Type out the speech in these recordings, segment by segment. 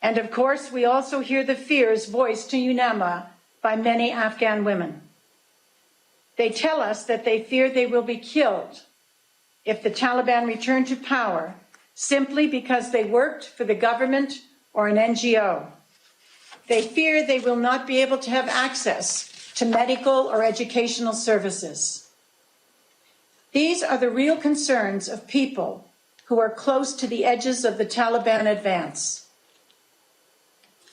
And of course, we also hear the fears voiced to UNAMA by many Afghan women. They tell us that they fear they will be killed if the Taliban return to power simply because they worked for the government or an NGO. They fear they will not be able to have access to medical or educational services. These are the real concerns of people who are close to the edges of the Taliban advance.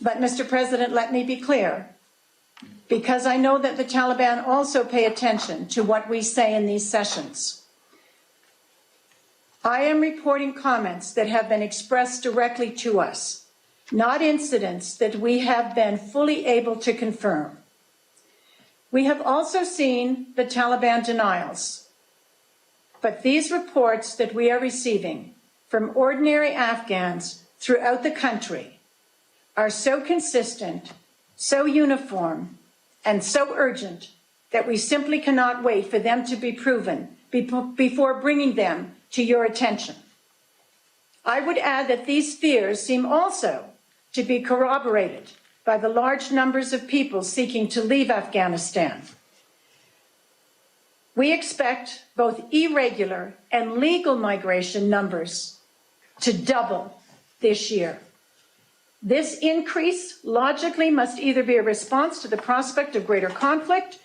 But, Mr. President, let me be clear, because I know that the Taliban also pay attention to what we say in these sessions. I am reporting comments that have been expressed directly to us, not incidents that we have been fully able to confirm. We have also seen the Taliban denials, but these reports that we are receiving from ordinary Afghans throughout the country are so consistent, so uniform, and so urgent that we simply cannot wait for them to be proven before bringing them to your attention. I would add that these fears seem also to be corroborated by the large numbers of people seeking to leave Afghanistan. We expect both irregular and legal migration numbers to double this year. This increase logically must either be a response to the prospect of greater conflict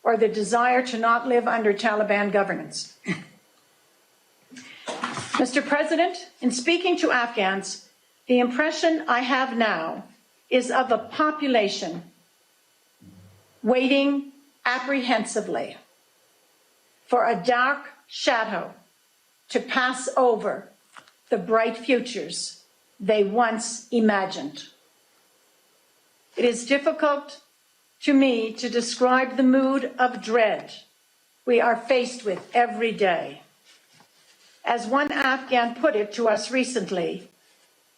or the desire to not live under Taliban governance. Mr. President, in speaking to Afghans, the impression I have now is of a population waiting apprehensively for a dark shadow to pass over the bright futures they once imagined. It is difficult to me to describe the mood of dread we are faced with every day. As one Afghan put it to us recently,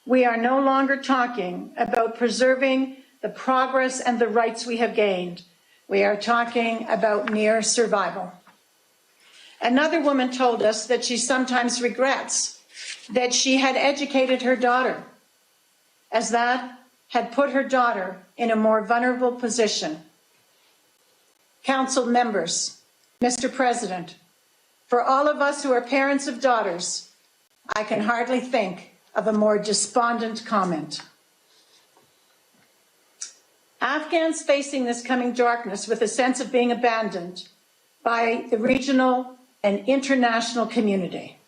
we are no longer talking about preserving the progress and the rights we have gained. We are talking about near survival. Another woman told us that she sometimes regrets that she had educated her daughter, as that had put her daughter in a more vulnerable position. Council members, Mr. President, for all of us who are parents of daughters, I can hardly think of a more despondent comment. Afghans facing this coming darkness with a sense of being abandoned by the regional and international community.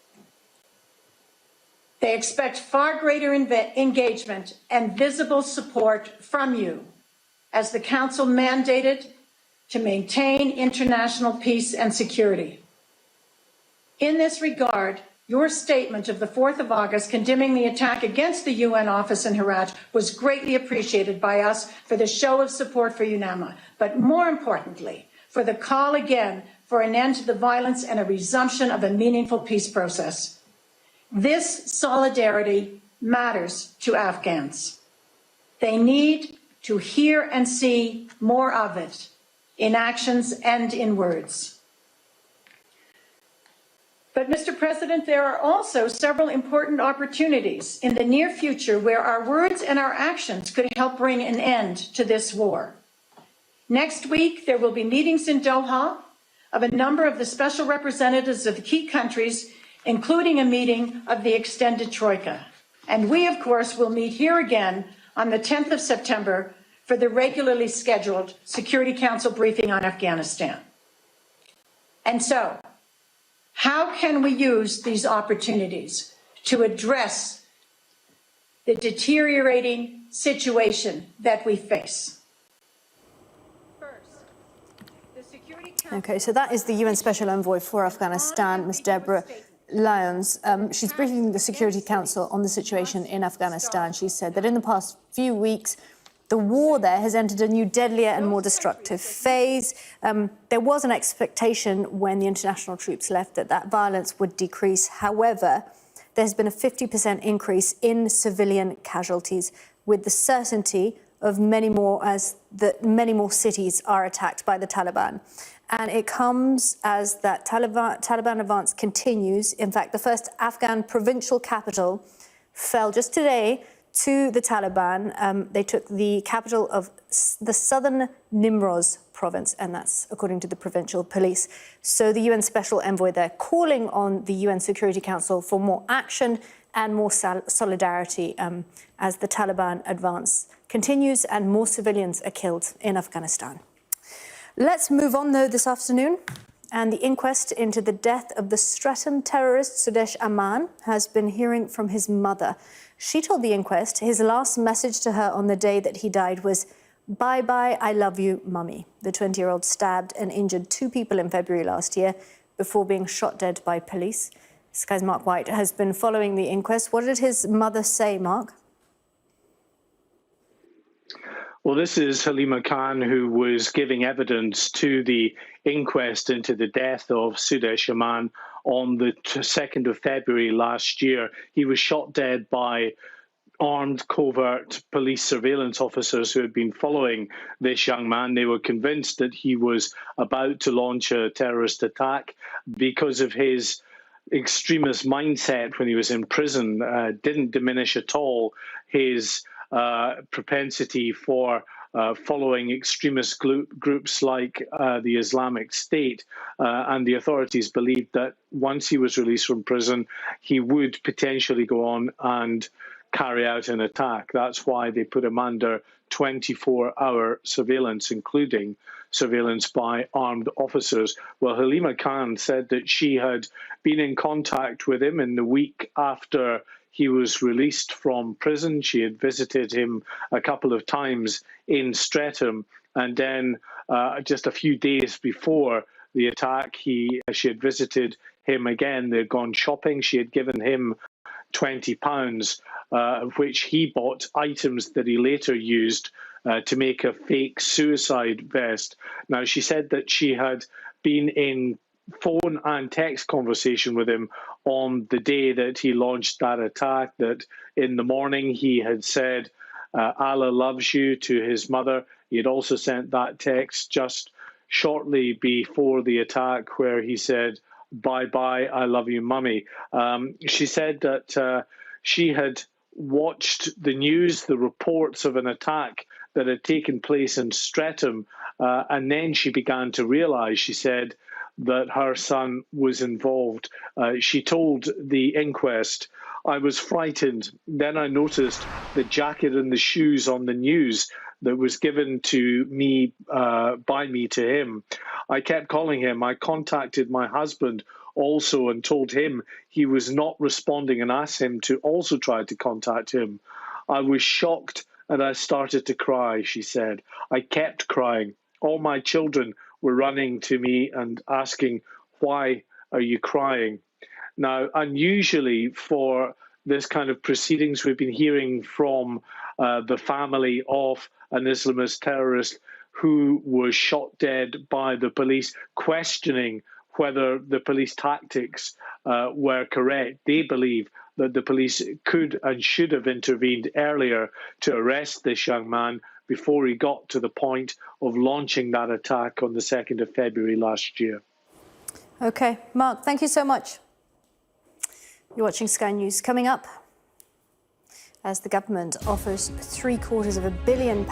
They expect far greater engagement and visible support from you as the Council mandated to maintain international peace and security. In this regard, your statement of the 4th of August condemning the attack against the UN office in Herat was greatly appreciated by us for the show of support for UNAMA, but more importantly, for the call again for an end to the violence and a resumption of a meaningful peace process. This solidarity matters to Afghans. They need to hear and see more of it in actions and in words. But, Mr. President, there are also several important opportunities in the near future where our words and our actions could help bring an end to this war. Next week, there will be meetings in Doha of a number of the special representatives of the key countries, including a meeting of the extended Troika. And we, of course, will meet here again on the 10th of September for the regularly scheduled Security Council briefing on Afghanistan. And so, how can we use these opportunities to address the deteriorating situation that we face? First, the Security Council... Okay, so that is the UN Special Envoy for Afghanistan, Ms. Deborah Lyons. She's briefing the Security Council on the situation in Afghanistan. She said that in the past few weeks, the war there has entered a new, deadlier and more destructive phase. There was an expectation when the international troops left that that violence would decrease. However, there's been a 50% increase in civilian casualties, with the certainty of many more many more cities are attacked by the Taliban. And it comes as that Taliban advance continues. In fact, the first Afghan provincial capital fell just today to the Taliban. They took the capital of the southern Nimroz province, and that's according to the provincial police. So the UN Special Envoy there calling on the UN Security Council for more action and more solidarity as the Taliban advance continues and more civilians are killed in Afghanistan. Let's move on, though, this afternoon. And the inquest into the death of the Streatham terrorist Sudesh Aman has been hearing from his mother. She told the inquest his last message to her on the day that he died was, "Bye-bye, I love you, mummy." The 20-year-old stabbed and injured 2 people in February last year before being shot dead by police. Sky's Mark White has been following the inquest. What did his mother say, Mark? Well, this is Halima Khan, who was giving evidence to the inquest into the death of Sudesh Aman on the 2nd of February last year. He was shot dead by armed covert police surveillance officers who had been following this young man. They were convinced that he was about to launch a terrorist attack because of his extremist mindset when he was in prison. Didn't diminish at all his propensity for following extremist groups like the Islamic State. And the authorities believed that once he was released from prison, he would potentially go on and carry out an attack. That's why they put him under 24-hour surveillance, including surveillance by armed officers. Well, Halima Khan said that she had been in contact with him in the week after he was released from prison. She had visited him a couple of times in Streatham, and then just a few days before the attack, she had visited him again. They'd gone shopping. She had given him £20, of which he bought items that he later used to make a fake suicide vest. Now, she said that she had been in phone and text conversation with him on the day that he launched that attack, that in the morning he had said, "Allah loves you," to his mother. He had also sent that text just shortly before the attack where he said, "Bye-bye, I love you, mummy." She said that she had watched the news, the reports of an attack that had taken place in Streatham, and then she began to realize, she said, that her son was involved. She told the inquest, "I was frightened. Then I noticed the jacket and the shoes on the news that was given to me by me to him. I kept calling him. I contacted my husband also and told him he was not responding and asked him to also try to contact him. I was shocked and I started to cry," she said. "I kept crying. All my children were running to me and asking, 'Why are you crying?'" Now, unusually for this kind of proceedings, we've been hearing from the family of an Islamist terrorist who was shot dead by the police, questioning whether the police tactics were correct. They believe that the police could and should have intervened earlier to arrest this young man before he got to the point of launching that attack on the 2nd of February last year. OK, Mark, thank you so much. You're watching Sky News. Coming up, as the government offers £750 million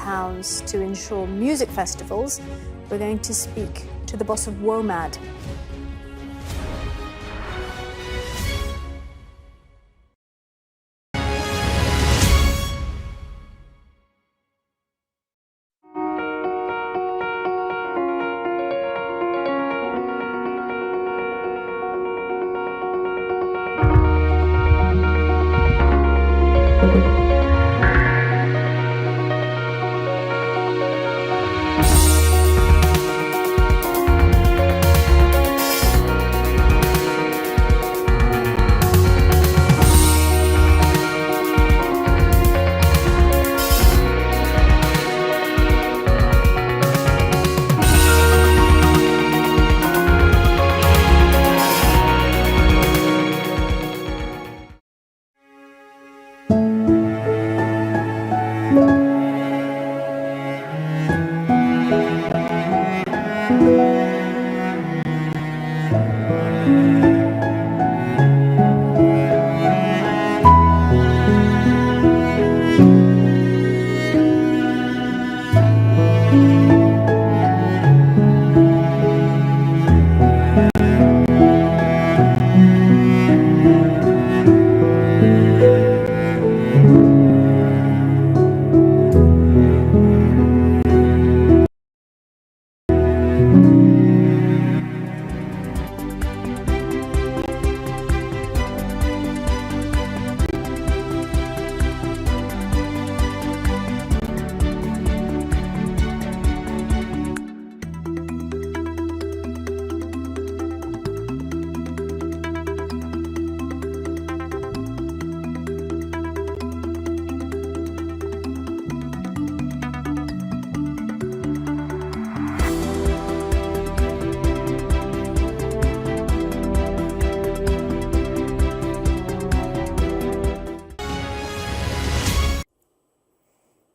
to ensure music festivals, we're going to speak to the boss of WOMAD.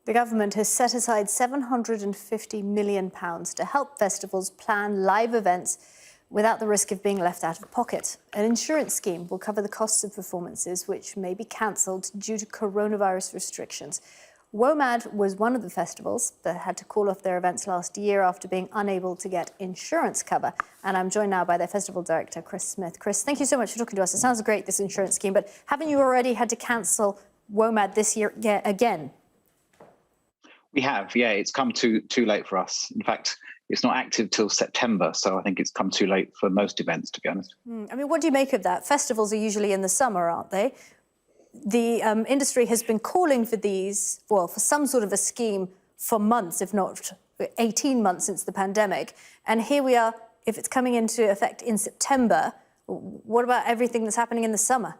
The government has set aside £750 million to help festivals plan live events without the risk of being left out of pocket. An insurance scheme will cover the costs of performances which may be cancelled due to coronavirus restrictions. WOMAD was one of the festivals that had to call off their events last year after being unable to get insurance cover. And I'm joined now by their festival director, Chris Smith. Chris, thank you so much for talking to us. It sounds great, this insurance scheme, but haven't you already had to cancel WOMAD this year again? We have, yeah. It's come too late for us. In fact, it's not active till September, so I think it's come too late for most events, to be honest. I mean, what do you make of that? Festivals are usually in the summer, aren't they? The industry has been calling for these, well, for some sort of a scheme for months, if not 18 months since the pandemic. And here we are, if it's coming into effect in September, what about everything that's happening in the summer?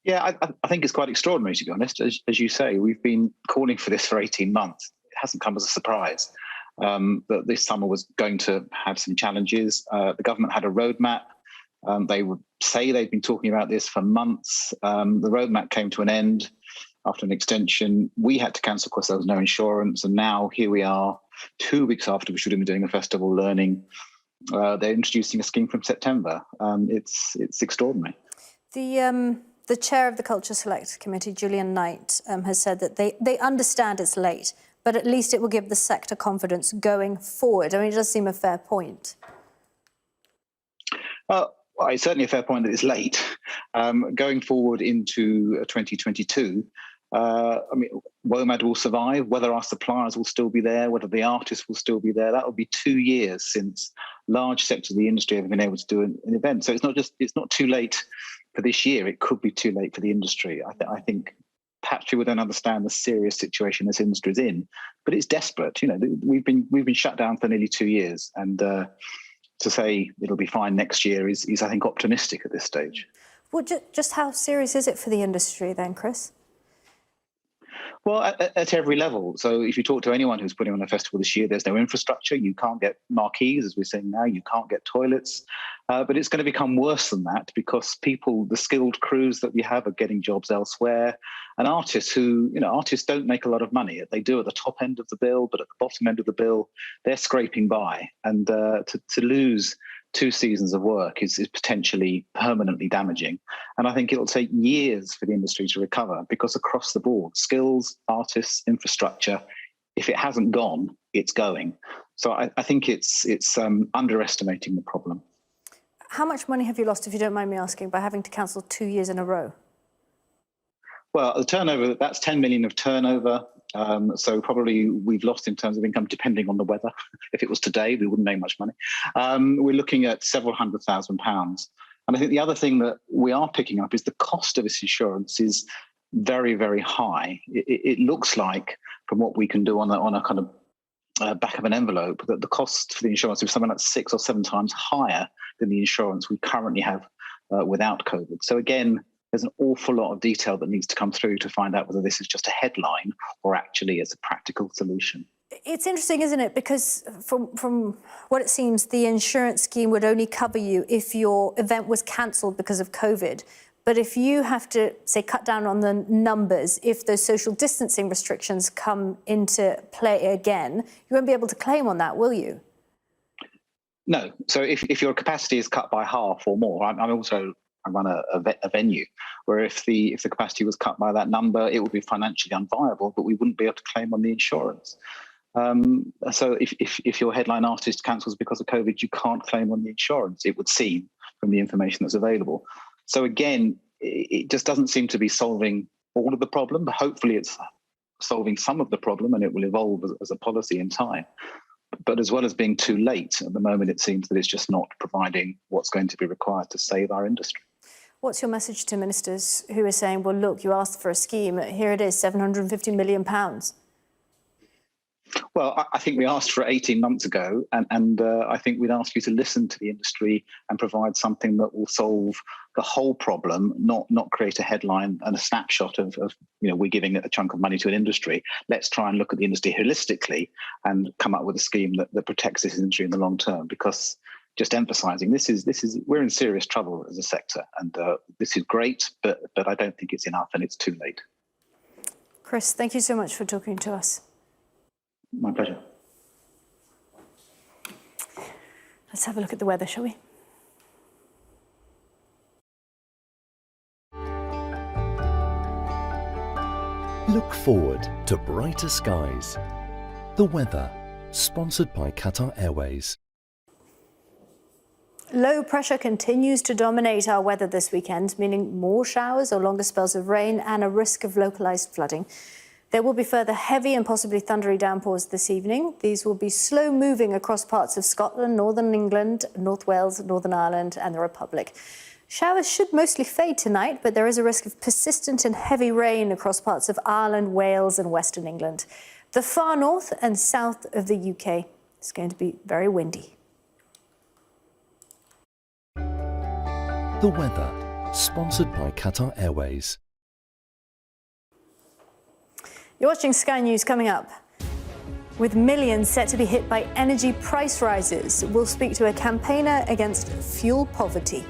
Yeah, I think it's quite extraordinary, to be honest. As you say, we've been calling for this for 18 months. It hasn't come as a surprise that this summer was going to have some challenges. The government had a roadmap. They would say they've been talking about this for months. The roadmap came to an end after an extension. We had to cancel because there was no insurance. And now here we are, 2 weeks after we should have been doing a festival learning. They're introducing a scheme from September. It's extraordinary. The chair of the Culture Select Committee, Julian Knight, has said that they understand it's late, but at least it will give the sector confidence going forward. I mean, it does seem a fair point. Well, it's certainly a fair point that it's late. Going forward into 2022, I mean, WOMAD will survive. Whether our suppliers will still be there, whether the artists will still be there, that will be 2 years since large sectors of the industry have been able to do an event. So it's not too late for this year. It could be too late for the industry. I think perhaps people don't understand the serious situation this industry is in, but it's desperate. You know, we've been shut down for nearly 2 years, and to say it'll be fine next year is I think optimistic at this stage. Well, just how serious is it for the industry then, Chris? Well, at every level. So if you talk to anyone who's putting on a festival this year, there's no infrastructure. You can't get marquees, as we're seeing now. You can't get toilets. But it's going to become worse than that because the skilled crews that we have are getting jobs elsewhere. And artists artists don't make a lot of money. They do at the top end of the bill, but at the bottom end of the bill, they're scraping by. And to lose 2 seasons of work is potentially permanently damaging. And I think it'll take years for the industry to recover because across the board, skills, artists, infrastructure, if it hasn't gone, it's going. So I think it's underestimating the problem. How much money have you lost, if you don't mind me asking, by having to cancel 2 years in a row? Well, the turnover, that's 10 million of turnover. So probably we've lost in terms of income, depending on the weather. If it was today, we wouldn't make much money. We're looking at several £100,000. And I think the other thing that we are picking up is the cost of this insurance is very, very high. It looks like, from what we can do on a kind of back of an envelope, that the cost for the insurance is something like 6 or 7 times higher than the insurance we currently have without COVID. So again, there's an awful lot of detail that needs to come through to find out whether this is just a headline or actually it's a practical solution. It's interesting, isn't it? Because from what it seems, the insurance scheme would only cover you if your event was cancelled because of COVID. But if you have to, say, cut down on the numbers, if those social distancing restrictions come into play again, you won't be able to claim on that, will you? No. So if your capacity is cut by half or more, I run a venue where if the capacity was cut by that number, it would be financially unviable, but we wouldn't be able to claim on the insurance. So if your headline artist cancels because of COVID, you can't claim on the insurance, it would seem, from the information that's available. So again, it just doesn't seem to be solving all of the problem, but hopefully it's solving some of the problem and it will evolve as a policy in time. But as well as being too late, at the moment it seems that it's just not providing what's going to be required to save our industry. What's your message to ministers who are saying, well, look, you asked for a scheme, here it is, £750 million? Well, I think we asked for it 18 months ago, and I think we'd ask you to listen to the industry and provide something that will solve the whole problem, not create a headline and a snapshot of we're giving a chunk of money to an industry. Let's try and look at the industry holistically and come up with a scheme that protects this industry in the long term, because just emphasising we're in serious trouble as a sector, and this is great, but I don't think it's enough, and it's too late. Chris, thank you so much for talking to us. My pleasure. Let's have a look at the weather, shall we? Look forward to brighter skies. The weather, sponsored by Qatar Airways. Low pressure continues to dominate our weather this weekend, meaning more showers or longer spells of rain and a risk of localised flooding. There will be further heavy and possibly thundery downpours this evening. These will be slow moving across parts of Scotland, Northern England, North Wales, Northern Ireland and the Republic. Showers should mostly fade tonight, but there is a risk of persistent and heavy rain across parts of Ireland, Wales and Western England. The far north and south of the UK is going to be very windy. The weather, sponsored by Qatar Airways. You're watching Sky News. Coming up. With millions set to be hit by energy price rises, we'll speak to a campaigner against fuel poverty.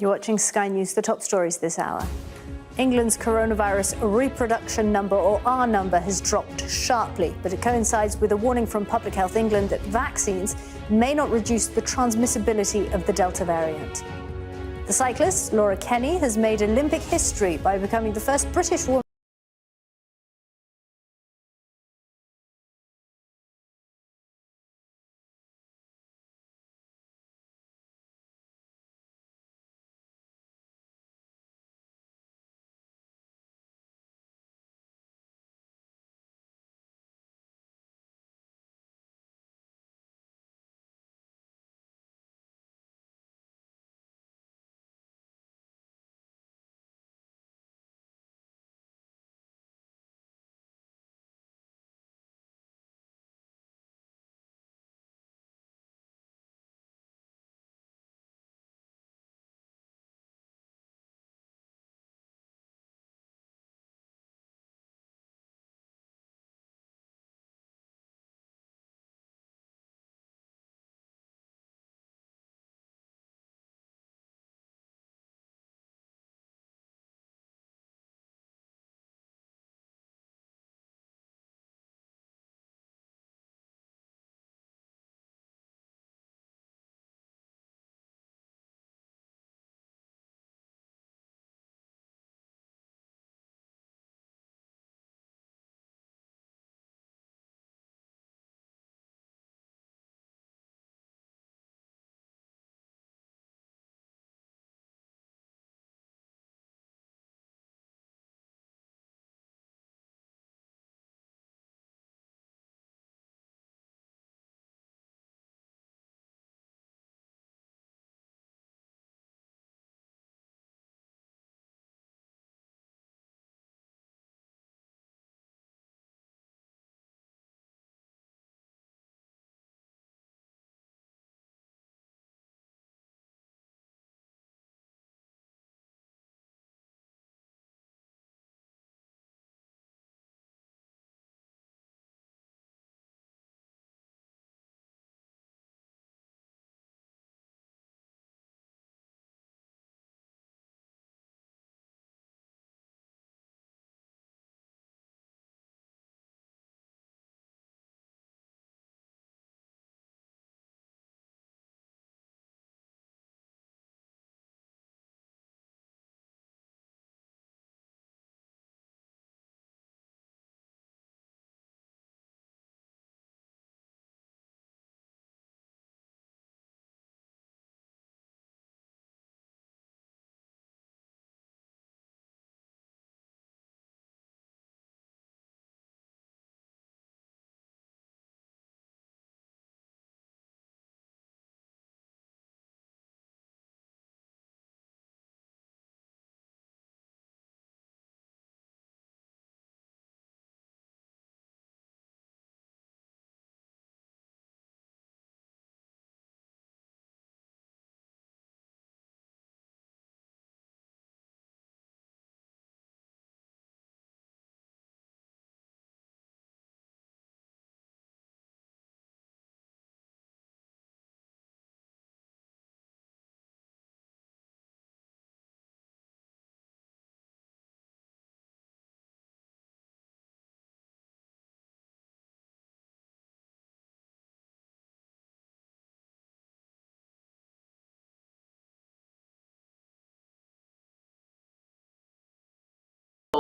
You're watching Sky News, the top stories this hour. England's coronavirus reproduction number, or R number, has dropped sharply, but it coincides with a warning from Public Health England that vaccines may not reduce the transmissibility of the Delta variant. The cyclist, Laura Kenny, has made Olympic history by becoming the first British woman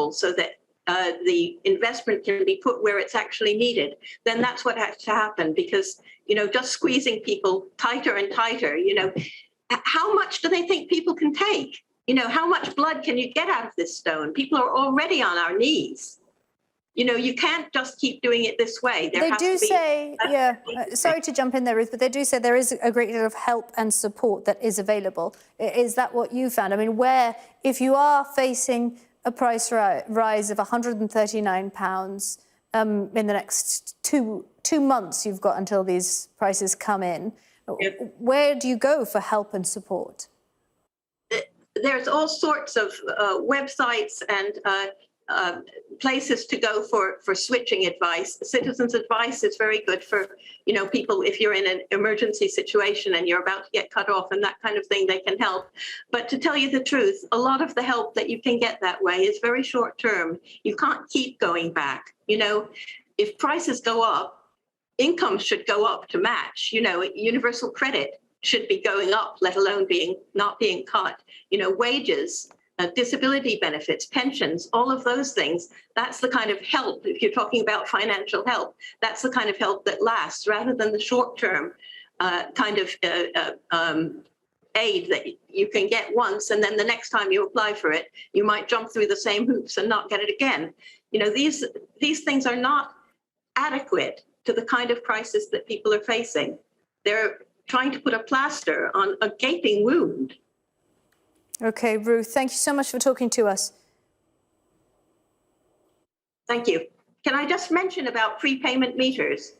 level so that the investment can be put where it's actually needed, then that's what has to happen. Because, just squeezing people tighter and tighter, how much do they think people can take? How much blood can you get out of this stone? People are already on our knees. You can't just keep doing it this way. They do say, sorry to jump in there, Ruth, but they do say there is a great deal of help and support that is available. Is that what you found? I mean, if you are facing a price rise of £139 in the next two months, you've got until these prices come in. Yep. Where do you go for help and support? There's all sorts of websites and places to go for switching advice. Citizens Advice is very good for, people, if you're in an emergency situation and you're about to get cut off and that kind of thing, they can help. But to tell you the truth, a lot of the help that you can get that way is very short term. You can't keep going back. If prices go up, income should go up to match. Universal credit should be going up, let alone not being cut. Wages, disability benefits, pensions, all of those things. That's the kind of help, if you're talking about financial help, that's the kind of help that lasts rather than the short-term kind of aid that you can get once, and then the next time you apply for it, you might jump through the same hoops and not get it again. These things are not adequate to the kind of crisis that people are facing. They're trying to put a plaster on a gaping wound. Okay, Ruth, thank you so much for talking to us. Thank you. Can I just mention about prepayment meters?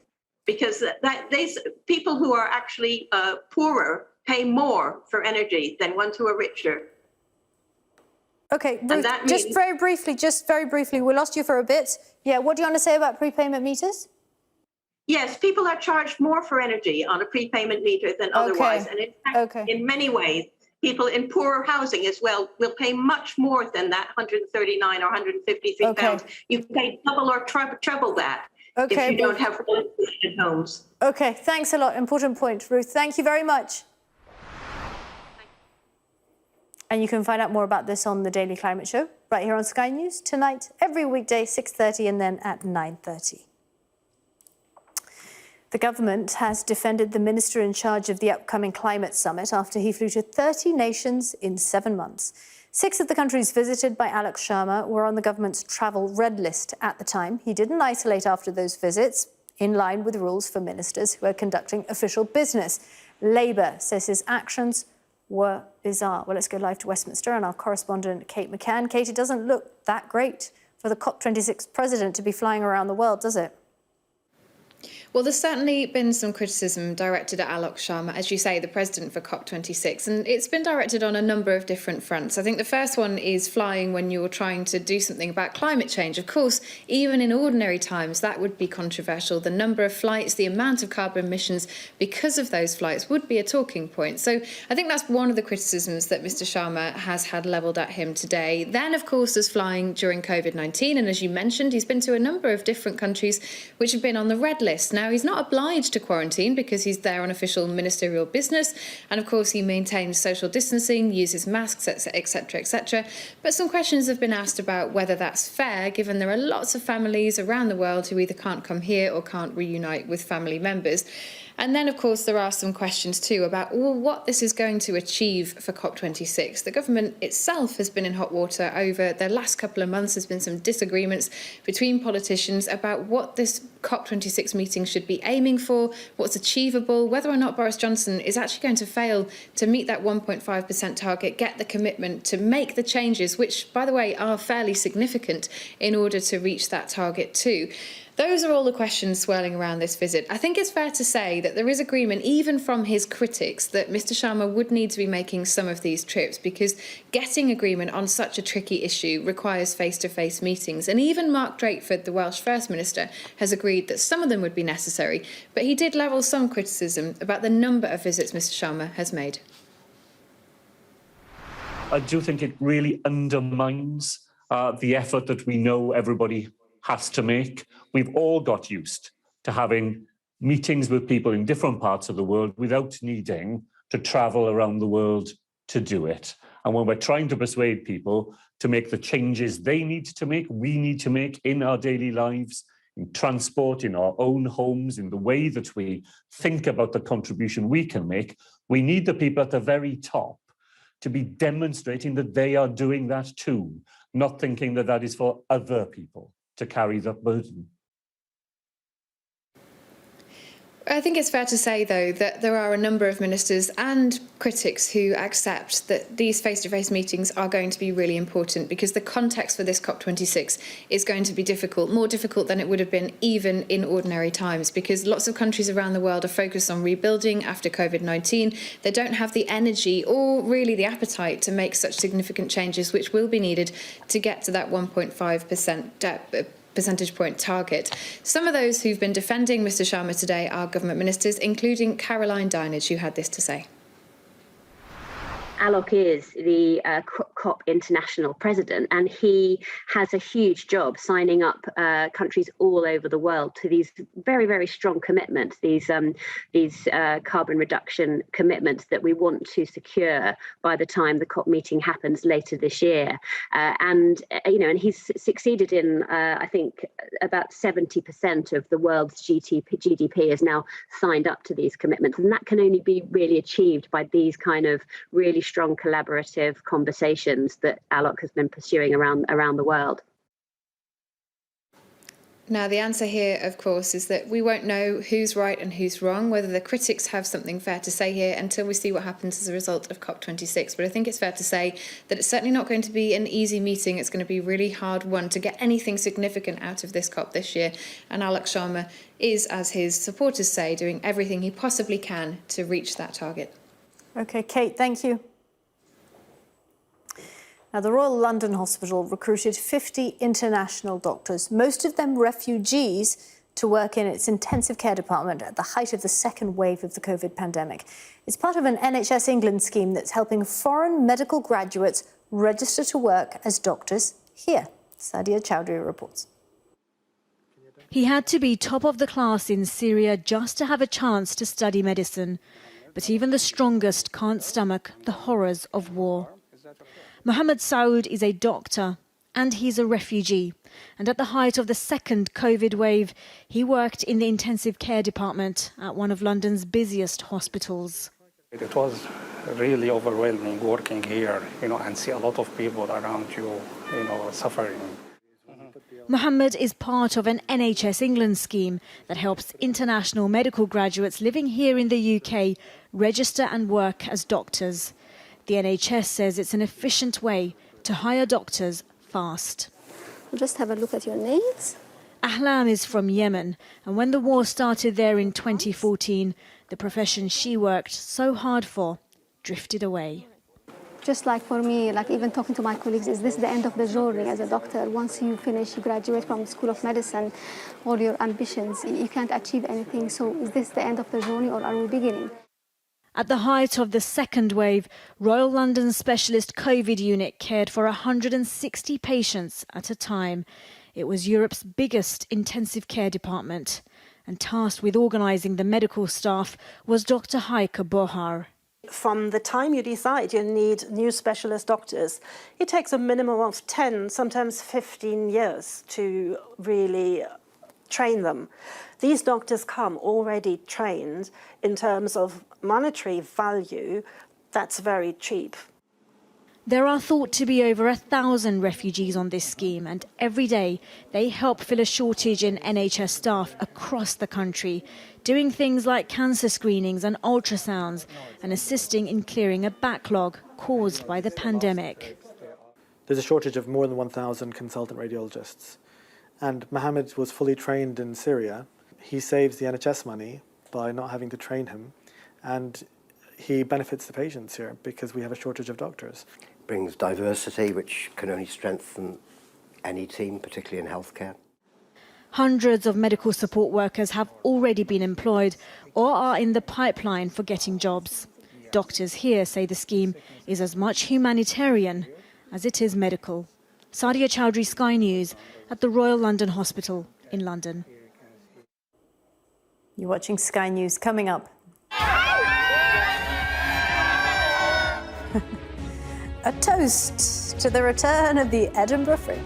Because these people who are actually poorer pay more for energy than ones who are richer. Okay, Ruth, just very briefly, we lost you for a bit. Yeah, what do you want to say about prepayment meters? Yes, people are charged more for energy on a prepayment meter than otherwise. And in fact, in many ways, people in poorer housing as well will pay much more than that 139 or 153 pounds. You pay double or treble that if you don't have well-positioned homes. Okay, thanks a lot. Important point, Ruth. Thank you very much. And you can find out more about this on the Daily Climate Show right here on Sky News tonight, every weekday, 6:30 and then at 9:30. The government has defended the minister in charge of the upcoming climate summit after he flew to 30 nations in 7 months. 6 of the countries visited by Alok Sharma were on the government's travel red list at the time. He didn't isolate after those visits, in line with rules for ministers who are conducting official business. Labour says his actions were bizarre. Well, let's go live to Westminster and our correspondent Kate McCann. Kate, it doesn't look that great for the COP26 president to be flying around the world, does it? Well, there's certainly been some criticism directed at Alok Sharma, as you say, the president for COP26, and it's been directed on a number of different fronts. I think the first one is flying when you're trying to do something about climate change. Of course, even in ordinary times, that would be controversial. The number of flights, the amount of carbon emissions because of those flights would be a talking point. So I think that's one of the criticisms that Mr. Sharma has had levelled at him today. Then, of course, there's flying during COVID-19, and as you mentioned, he's been to a number of different countries which have been on the red list. Now, he's not obliged to quarantine because he's there on official ministerial business. And of course, he maintains social distancing, uses masks, etc., etc. But some questions have been asked about whether that's fair, given there are lots of families around the world who either can't come here or can't reunite with family members. And then, of course, there are some questions too about what this is going to achieve for COP26. The government itself has been in hot water over the last couple of months. There's been some disagreements between politicians about what this COP26 meeting should be aiming for, what's achievable, whether or not Boris Johnson is actually going to fail to meet that 1.5% target, get the commitment to make the changes, which, by the way, are fairly significant in order to reach that target too. Those are all the questions swirling around this visit. I think it's fair to say that there is agreement, even from his critics, that Mr. Sharma would need to be making some of these trips because getting agreement on such a tricky issue requires face-to-face meetings. And even Mark Drakeford, the Welsh First Minister, has agreed that some of them would be necessary. But he did level some criticism about the number of visits Mr. Sharma has made. I do think it really undermines the effort that we know everybody has to make. We've all got used to having meetings with people in different parts of the world without needing to travel around the world to do it. And when we're trying to persuade people to make the changes they need to make, we need to make in our daily lives, in transport, in our own homes, in the way that we think about the contribution we can make, we need the people at the very top to be demonstrating that they are doing that too, not thinking that that is for other people to carry that burden. I think it's fair to say, though, that there are a number of ministers and critics who accept that these face-to-face meetings are going to be really important because the context for this COP26 is going to be difficult, more difficult than it would have been even in ordinary times, because lots of countries around the world are focused on rebuilding after COVID-19. They don't have the energy or really the appetite to make such significant changes, which will be needed to get to that 1.5% percentage point target. Some of those who've been defending Mr Sharma today are government ministers, including Caroline Dinenage, who had this to say. Alok is the COP international president, and he has a huge job signing up countries all over the world to these very, very strong commitments, these carbon reduction commitments that we want to secure by the time the COP meeting happens later this year. And he's succeeded in, I think, about 70% of the world's GDP is now signed up to these commitments. And that can only be really achieved by these kind of really strong collaborative conversations that Alok has been pursuing around the world. Now, the answer here, of course, is that we won't know who's right and who's wrong, whether the critics have something fair to say here until we see what happens as a result of COP26. But I think it's fair to say that it's certainly not going to be an easy meeting. It's going to be a really hard one to get anything significant out of this COP this year. And Alok Sharma is, as his supporters say, doing everything he possibly can to reach that target. OK, Kate, thank you. Now, the Royal London Hospital recruited 50 international doctors, most of them refugees, to work in its intensive care department at the height of the second wave of the COVID pandemic. It's part of an NHS England scheme that's helping foreign medical graduates register to work as doctors here. Sadia Chowdhury reports. He had to be top of the class in Syria just to have a chance to study medicine. But even the strongest can't stomach the horrors of war. Mohammed Saud is a doctor and he's a refugee. And at the height of the second COVID wave, he worked in the intensive care department at one of London's busiest hospitals. It was really overwhelming working here, and see a lot of people around you, suffering. Mohammed is part of an NHS England scheme that helps international medical graduates living here in the UK register and work as doctors. The NHS says it's an efficient way to hire doctors fast. Just have a look at your nails. Ahlam is from Yemen, and when the war started there in 2014, the profession she worked so hard for drifted away. Just like for me, like even talking to my colleagues, is this the end of the journey as a doctor? Once you finish, you graduate from the School of Medicine, all your ambitions, you can't achieve anything. So is this the end of the journey or are we beginning? At the height of the second wave, Royal London Specialist COVID Unit cared for 160 patients at a time. It was Europe's biggest intensive care department. And tasked with organising the medical staff was Dr. Heike Bohar. From the time you decide you need new specialist doctors, it takes a minimum of 10, sometimes 15 years to really train them. These doctors come already trained in terms of monetary value. That's very cheap. There are thought to be over 1,000 refugees on this scheme, and every day they help fill a shortage in NHS staff across the country, doing things like cancer screenings and ultrasounds, and assisting in clearing a backlog caused by the pandemic. There's a shortage of more than 1,000 consultant radiologists, and Mohammed was fully trained in Syria. He saves the NHS money by not having to train him, and he benefits the patients here because we have a shortage of doctors. Brings diversity, which can only strengthen any team, particularly in healthcare. Hundreds of medical support workers have already been employed or are in the pipeline for getting jobs. Doctors here say the scheme is as much humanitarian as it is medical. Sadia Chowdhury, Sky News, at the Royal London Hospital in London. You're watching Sky News. Coming up. a toast to the return of the Edinburgh Fringe.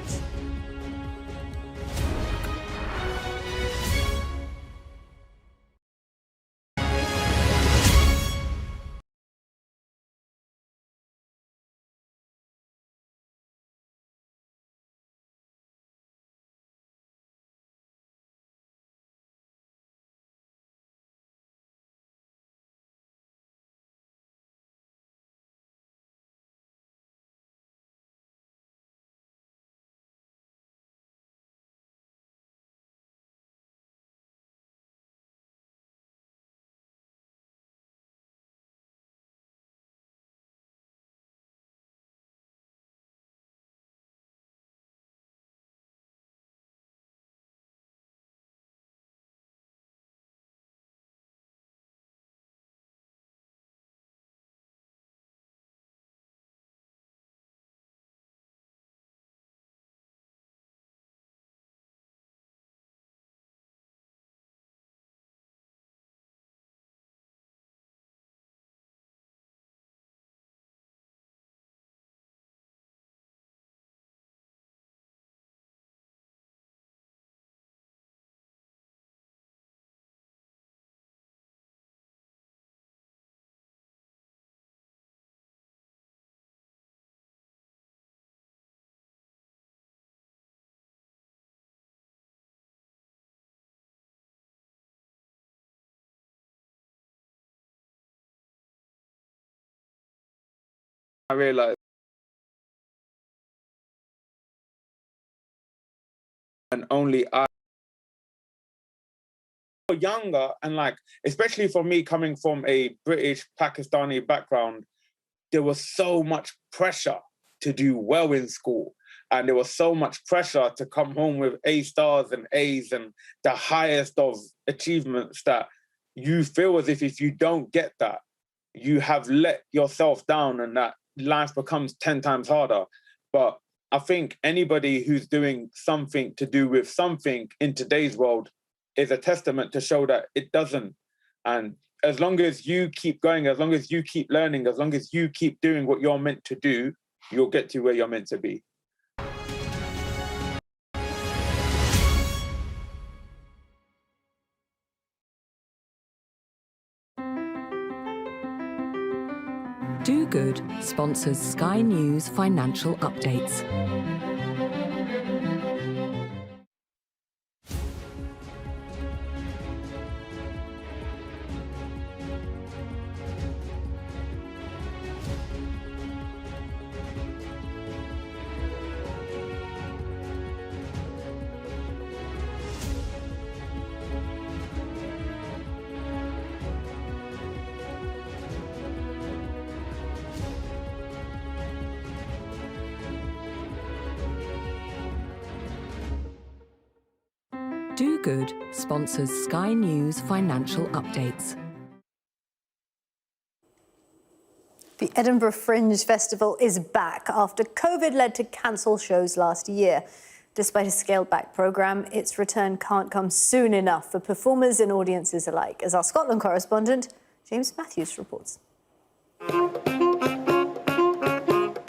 I realized, and only I younger, and like, especially for me coming from a British Pakistani background, there was so much pressure to do well in school. And there was so much pressure to come home with A stars and A's and the highest of achievements that you feel as if you don't get that, you have let yourself down and that life becomes 10 times harder. But I think anybody who's doing something to do with something in today's world is a testament to show that it doesn't. And as long as you keep going, as long as you keep learning, as long as you keep doing what you're meant to do, you'll get to where you're meant to be. Do Good sponsors Sky News financial updates. Do Good sponsors Sky News financial updates. The Edinburgh Fringe Festival is back after COVID led to cancelled shows last year. Despite a scaled-back programme, its return can't come soon enough for performers and audiences alike, as our Scotland correspondent, James Matthews, reports.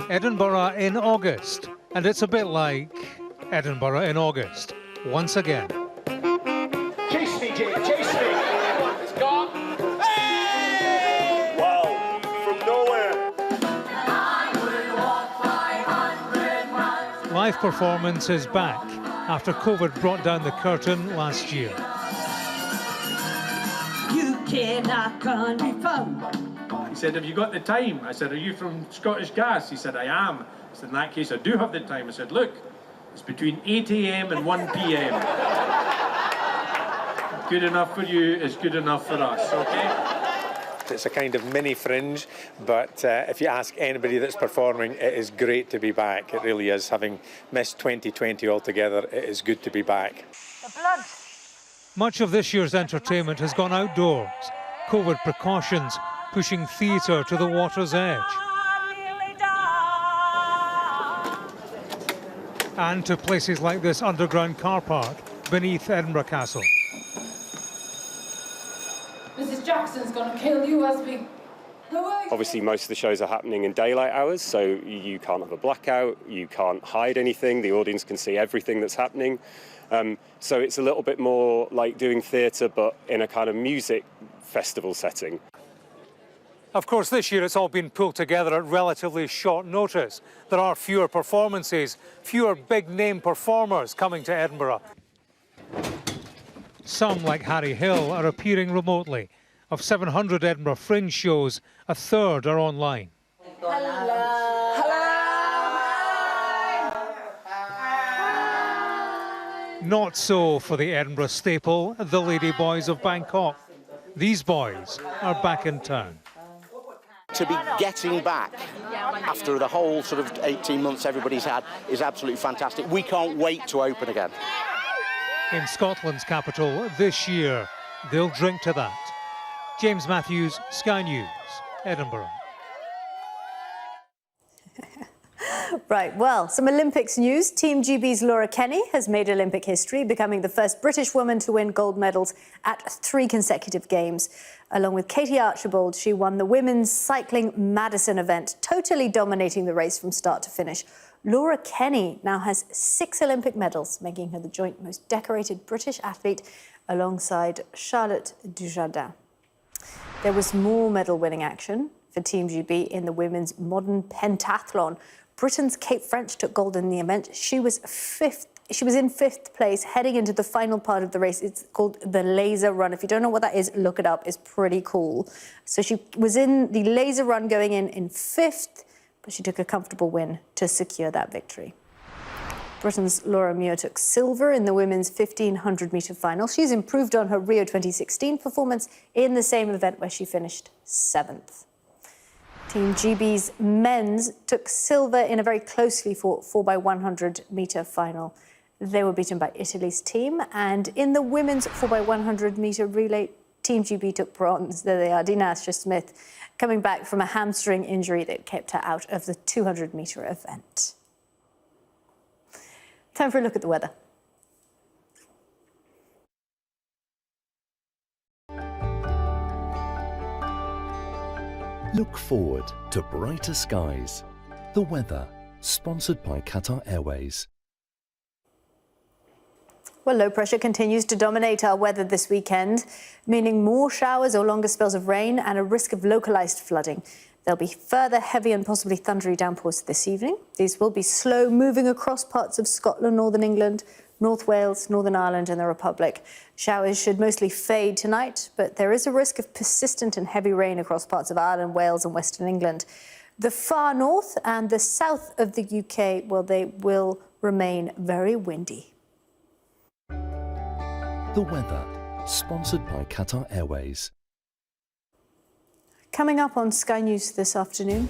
Edinburgh in August, and it's a bit like Edinburgh in August, once again. Chase me, Jake, chase me! It's gone. Hey! Wow, from nowhere. I would walk 500 miles. Live performance is back after COVID brought down the curtain last year. You cannot run me from. He said, have you got the time? I said, are you from Scottish Gas? He said, I am. I said, in that case, I do have the time. I said, look, it's between 8 a.m. and 1 p.m. Good enough for you is good enough for us, okay? It's a kind of mini Fringe, but if you ask anybody that's performing, it is great to be back. It really is. Having missed 2020 altogether, it is good to be back. Much of this year's entertainment has gone outdoors. COVID precautions pushing theatre to the water's edge. And to places like this underground car park beneath Edinburgh Castle. Mrs. Jackson's gonna kill you as we Obviously, most of the shows are happening in daylight hours, so you can't have a blackout, you can't hide anything, the audience can see everything that's happening. So it's a little bit more like doing theatre, but in a kind of music festival setting. Of course, this year it's all been pulled together at relatively short notice. There are fewer performances, fewer big-name performers coming to Edinburgh. Some, like Harry Hill, are appearing remotely. Of 700 Edinburgh Fringe shows, a third are online. Not so for the Edinburgh staple, the Lady Boys of Bangkok. These boys are back in town. To be getting back after the whole sort of 18 months everybody's had is absolutely fantastic. We can't wait to open again. In Scotland's capital this year, they'll drink to that. James Matthews, Sky News, Edinburgh. Right, well, some Olympics news. Team GB's Laura Kenny has made Olympic history, becoming the first British woman to win gold medals at 3 consecutive games. Along with Katie Archibald, she won the women's cycling Madison event, totally dominating the race from start to finish. Laura Kenny now has 6 Olympic medals, making her the joint most decorated British athlete alongside Charlotte Dujardin. There was more medal-winning action for Team GB in the women's modern pentathlon. Britain's Kate French took gold in the event. She was in 5th place heading into the final part of the race. It's called the laser run. If you don't know what that is, look it up. It's pretty cool. So she was in the laser run going in 5th, but she took a comfortable win to secure that victory. Britain's Laura Muir took silver in the women's 1,500-metre final. She's improved on her Rio 2016 performance in the same event where she finished 7th. Team GB's men's took silver in a very closely fought 4x100-metre final. They were beaten by Italy's team. And in the women's 4x100-metre relay, Team GB took bronze. There they are, Dina Asher-Smith, coming back from a hamstring injury that kept her out of the 200-metre event. Time for a look at the weather. Look forward to brighter skies. The weather, sponsored by Qatar Airways. Well, low pressure continues to dominate our weather this weekend, meaning more showers or longer spells of rain and a risk of localised flooding. There'll be further heavy and possibly thundery downpours this evening. These will be slow moving across parts of Scotland, Northern England, North Wales, Northern Ireland and the Republic. Showers should mostly fade tonight, but there is a risk of persistent and heavy rain across parts of Ireland, Wales and Western England. The far north and the south of the UK, well, they will remain very windy. The weather, sponsored by Qatar Airways. Coming up on Sky News this afternoon,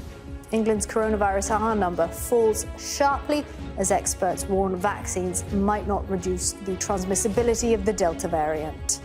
England's coronavirus R number falls sharply as experts warn vaccines might not reduce the transmissibility of the Delta variant.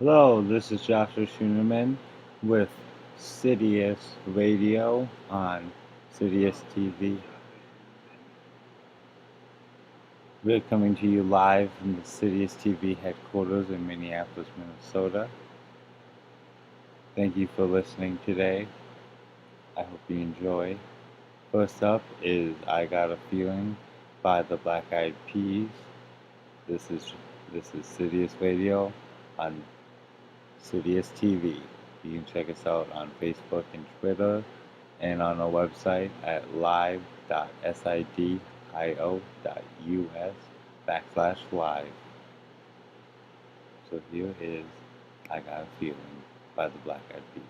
Hello, this is Joshua Schoonerman with Sidious Radio on Sidious TV. We're coming to you live from the Sidious TV headquarters in Minneapolis, Minnesota. Thank you for listening today. I hope you enjoy. First up is I Got a Feeling by the Black Eyed Peas. This is Sidious Radio on Sidious TV. You can check us out on Facebook and Twitter and on our website at live.sidio.us/live. So here is I Got a Feeling by the Black Eyed Peas.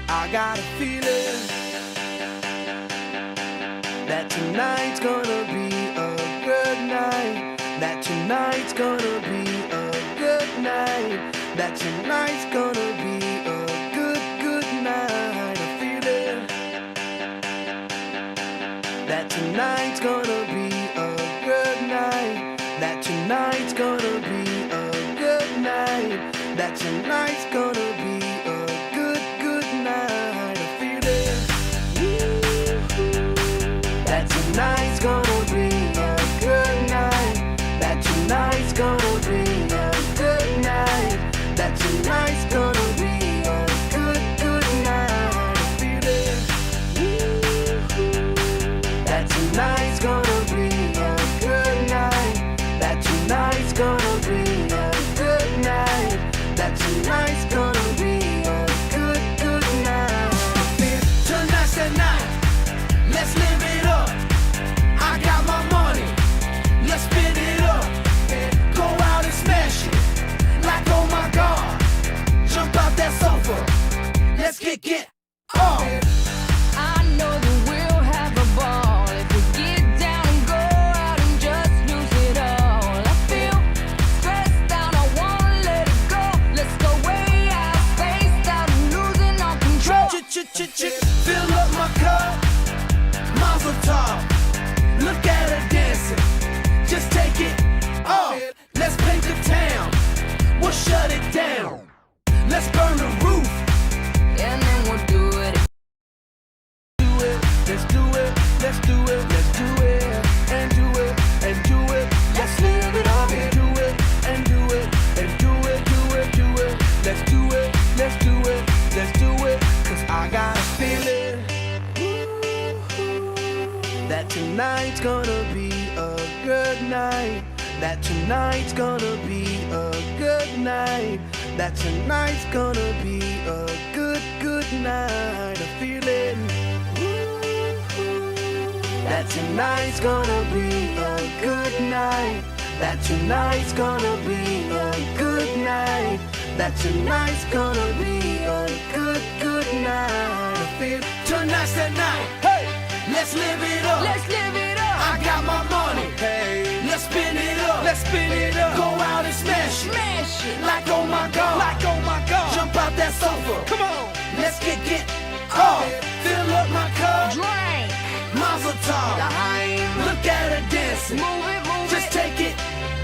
I got a feeling that tonight's gonna be a good night. That tonight's gonna be a good night. That tonight's gonna be a good night. A feeling that tonight's gonna be a good night. That tonight's gonna be a good night. That tonight's gonna be tonight's gonna be a good night. That tonight's gonna be a good night. That tonight's gonna be a good night. I feel it. That tonight's gonna be a good night. That tonight's gonna be a good night. That tonight's gonna be a good night. Tonight's the night. Let's live it up. I got my money, let's spin it up. Go out and smash it, like oh my God. Jump out that sofa, let's get off. I know that we'll have a ball if we get down and go out and just lose it all. I feel stressed out, I wanna let it go. Let's go way out, spaced out and losing all control. Fill up my cup, Mazel tov. Look at her dancing, just take it off. Let's paint the town, we'll shut it down. Let's burn the roof, and then we'll do it. Let's do it, let's do it, let's do it, and do it, and do it. Let's live it up and do it, and do it, and do it, do it, do it. Let's do it, let's do it, let's do it. Cause I got a feeling that tonight's gonna be a good night. That tonight's gonna be a good night. That tonight's gonna be a good night. A feeling that tonight's gonna be a good night. That tonight's gonna be a good night. that tonight's gonna be a good, good night. Tonight's the night. Hey, let's live it up. Let's live it up. I got my money. Hey, let's spin it up. Let's spin it up. Go out and smash it. Smash it. Like oh my god. Like oh my God. Jump out that sofa. Come on. Let's get off. Fill up my cup. Drink. Mazel tov. Look at her dancing. Move it, move Just it. take it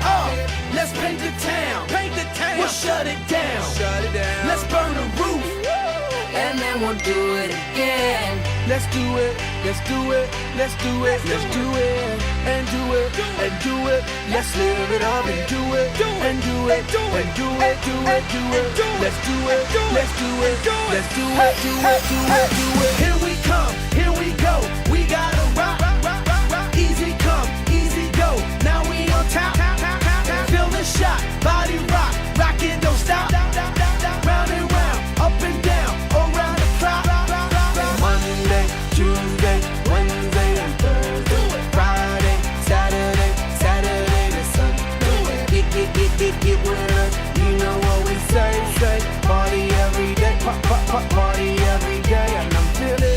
off. Let's paint the town. Paint the town. We'll shut it down. Shut it down. Let's burn the roof. And then we'll do it again. Let's do it. Let's do it. Let's do it. Let's do it. And do it. And do it. Let's live it up and do it. And do it. And do it. Do it. Do it. Let's do it. Let's do it. Let's do it. Do it. Do it. Do it. Here we come. Here we go. We gotta rock. Easy come. Easy go. Now we on top. Feel the shot. Body rock. Rock it. Don't stop. Round and round. Up and down. Around the clock. Monday, Tuesday, Wednesday, and Thursday. Friday, Saturday, Saturday to Sunday. Get with us. You know what we say. Party every day. Party every day. And I'm feeling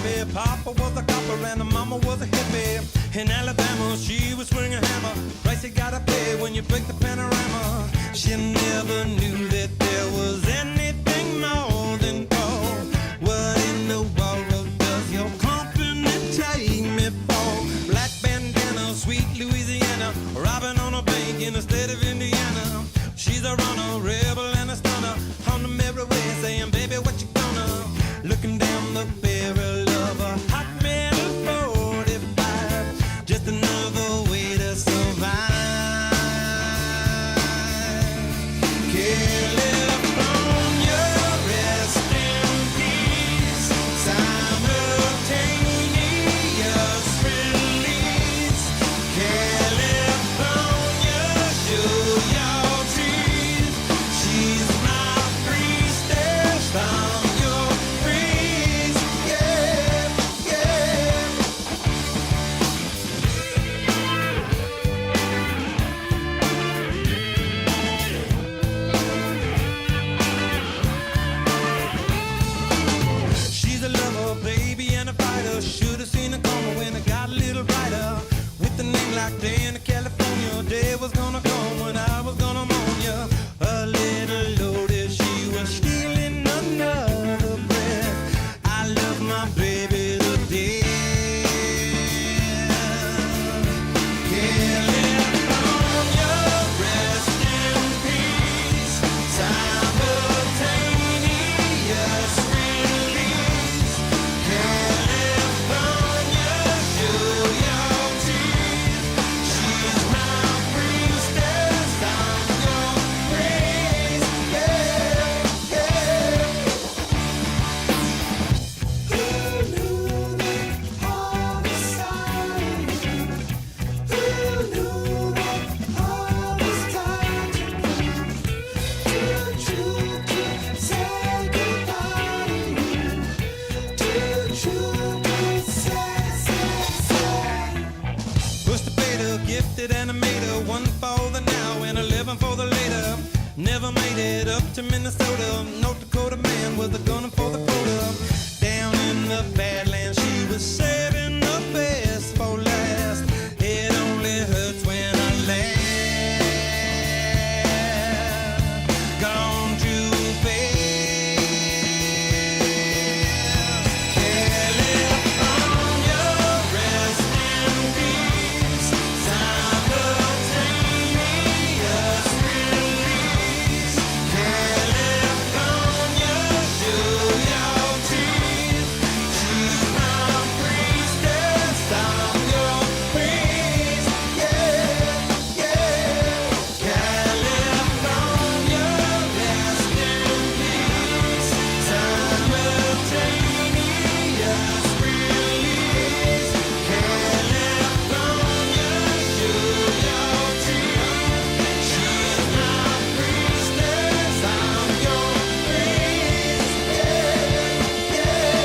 Mississippi. Papa was a copper and the mama was a hippie. In Alabama, she was swinging a hammer. Price you gotta pay when you break the panorama. She never knew that there was anything more than gold. What in the world does your company take me for? Black bandana, sweet Louisiana, robbing on a bank in the state of Indiana. She's a runner, rebel and a stunner. On the merry way saying, baby, what you gonna? Looking down the barrel of a hot metal 45. Just another way to survive. California, rest in peace. Simultaneous release. California, show your teeth. She's my priestess from your breeze. Yeah, yeah. She's a lover, baby, and a fighter. Should have seen her coming when I got a little brighter. With a name like Dan, California, day was gonna come when I was gonna mourn ya. A little loaded, she was stealing another breath. I love my baby to death. California, rest in peace. Simultaneous release. California, show your teeth. She's my priestess, I'm your praise. Yeah, yeah. Who knew that all was silent? Who knew that all was time to come? Too true to say goodbye to you. Too true to say. Push the beta, gifted animator, one for the now and 11 for the later. Never made it up to Minnesota. North Dakota man with a gun for the quota. Down in the Badlands, she was saving the best for last. It only hurts when I laugh. Gone too fast. California, rest in peace. Simultaneous release. California, show your teeth. She's my priestess, I'm your priest. Yeah, yeah. California, rest in peace. Simultaneous release. California, show your teeth. She's my priestess, I'm your priest. Yeah, yeah.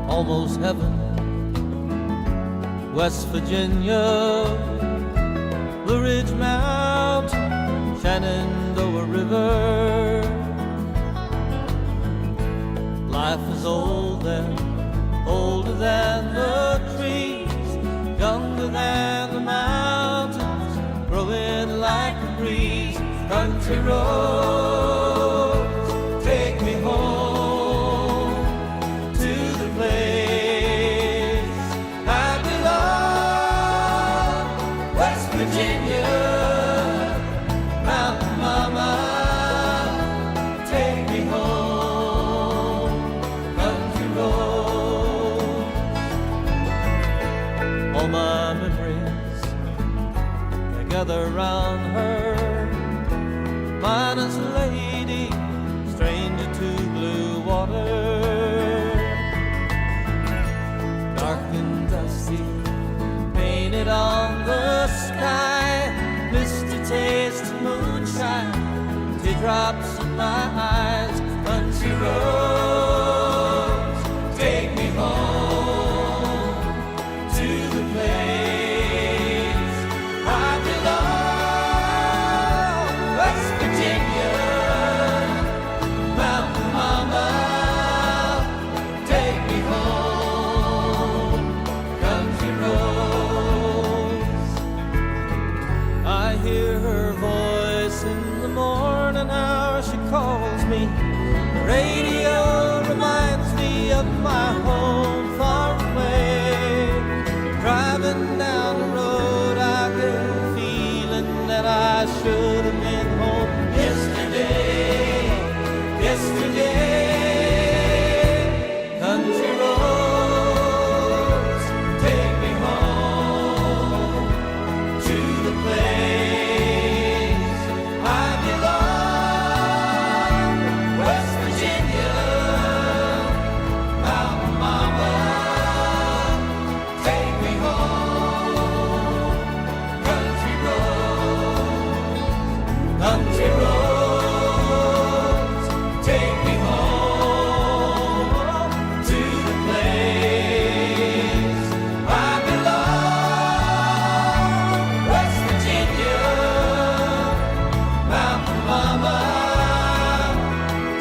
Almost heaven, West Virginia, Blue Ridge Mountain, Shenandoah River. Life is old there, older than the trees, younger than the mountains, growing like a breeze. Country roads, take me home. Virginia, Mountain Mama, take me home, country road. All my memories gather round her, minus a lady, stranger to blue water, dark and dusty, painted on the sky, misty taste of moonshine, teardrops in my eyes, country roads, take me home to the place I belong, West Virginia, Mountain Mama, take me home, country roads. I hear her voice in the morning hour, she calls me. The radio reminds me of my home far away. Driving down the road, I get a feeling that I should have been home yesterday, yesterday. Country roads, take me home to the place I belong, West Virginia, Mountain Mama, take me home, country roads, country roads, take me home to the place I belong, West Virginia, Mountain Mama,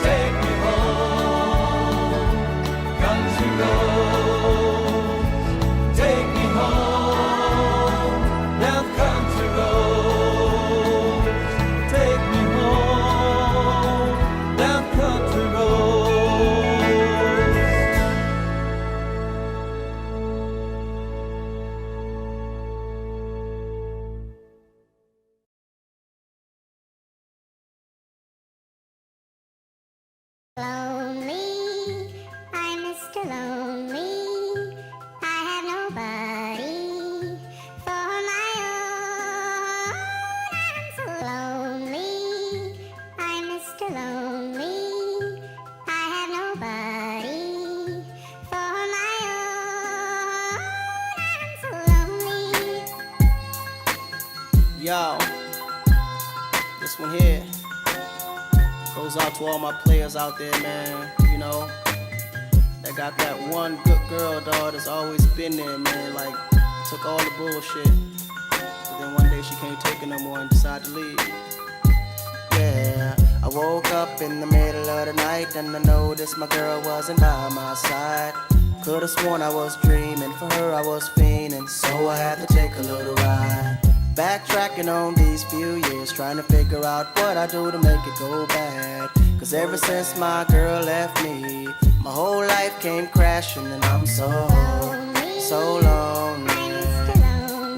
take me home, country roads, take me home, down country roads, take me home, down country roads. Lonely, I'm Mr. Lonely. I have nobody for my own. I'm so lonely, I'm Mr. Lonely. I have nobody for my own. I'm so lonely. Yo, this one here goes out to all my players out there, man. You know, that got that one good girl, dog, that's always been there, man. Like, took all the bullshit. But then one day she can't take it no more and decided to leave. Yeah, I woke up in the middle of the night and I noticed my girl wasn't by my side. Could've sworn I was dreaming, for her I was fiending, so I had to take a little ride. Backtracking on these few years, trying to figure out what I do to make it go bad. Cause ever since my girl left me, my whole life came crashing and I'm so lonely,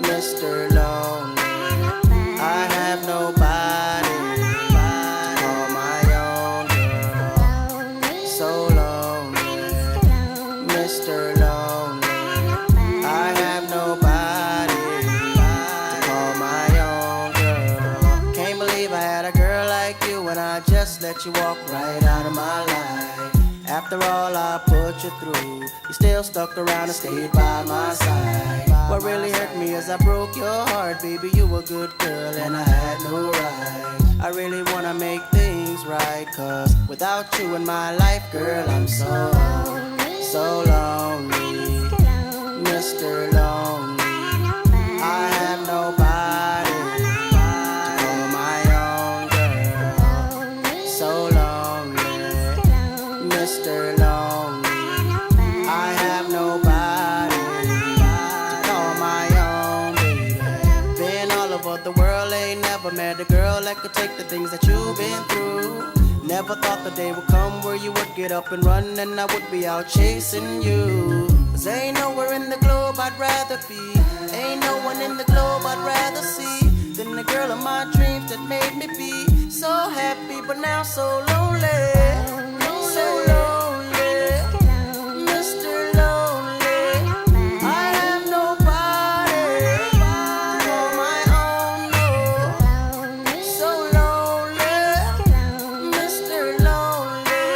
Mr. Lonely. I have nobody to call my own girl. So lonely, Mr. Lonely. I have nobody to call my own girl. Can't believe I had a girl like you and I just let you walk right out of my life. After all I put you through, you still stuck around and stayed by my side. What really hurt me is I broke your heart, baby. You were a good girl and I had no right. I really wanna make things right, cause without you in my life, girl, I'm so lonely, Mr. Lonely. I have nobody to call my own girl. So lonely, Mr. Lonely. I have nobody to call my own baby. Been all over the world, ain't never met a girl that could take the things that you've been through. Never thought the day would come where you would get up and run and I would be out chasing you. Cause ain't nowhere in the globe I'd rather be, ain't no one in the globe I'd rather see. now, so lonely, so lonely, Mr. Lonely. I have nobody to call my own, no. So lonely, Mr. Lonely.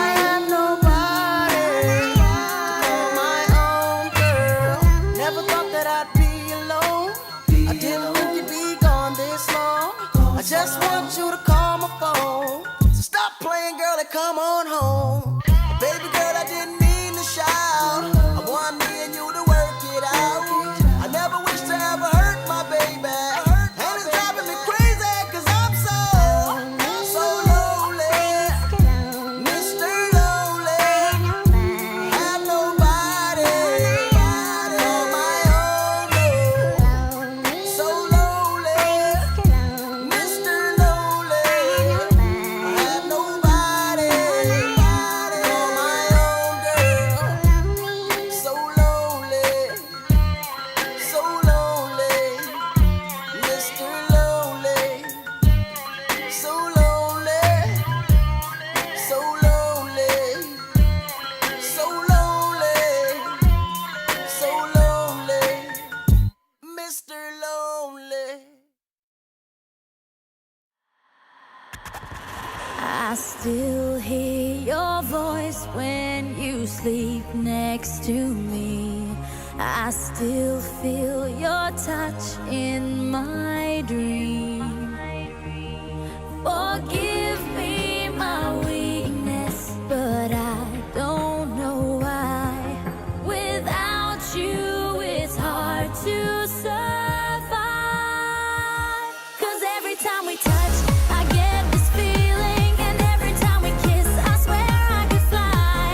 I have nobody to call my own, girl. Never thought that I'd be alone. I didn't think you'd be gone this long. I just want you to call my phone. So stop playing, girl, and come on home. Baby girl, I didn't mean to shout. I want me and you to work it out. I never wish to ever hurt my baby. And it's driving me crazy, cause I'm so lonely. Mr. Lonely. Have nobody on my own, no. So lonely. Mr. Lonely. I have nobody on my own, girl. So lonely. So lonely. Mr. Lonely. So lonely. So lonely. So lonely. So lonely. Mr. Lonely. I still hear your voice when you sleep next to me. I still feel your touch in my dream. Forgive me my weakness, but I don't know why. Without you, it's hard to survive. 'Cause every time we touch, I get this feeling, and every time we kiss, I swear I could fly.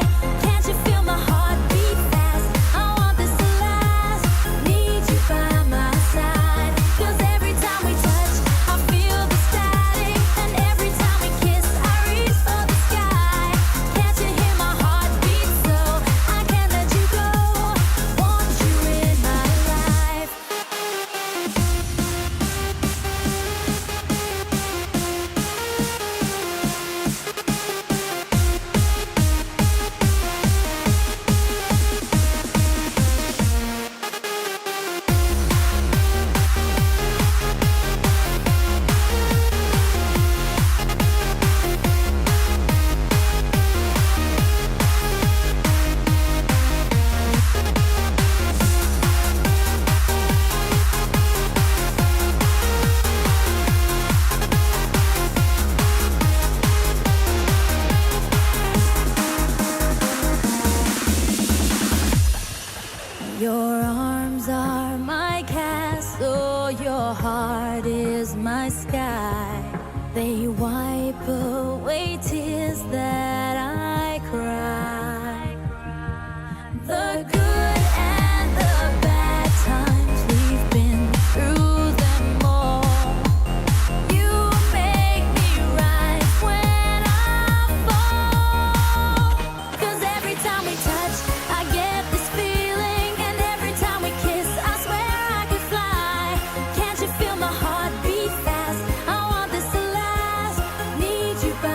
Can't you feel my heart beat fast? I want this to last. Need you by my side. 'Cause every time we touch, I feel the static, and every time we kiss, I reach for the sky. Can't you hear my heart beat so I can't let you go? Want you in my life. Your arms are my castle, your heart is my sky. They wipe away tears that I cry. The good and the bad times, we've been through them all. You make me rise when I fall. 'Cause every time we touch, I get this feeling, and every time we kiss, I swear I could fly. Can't you feel my heart beat fast? I want this to last. Need you by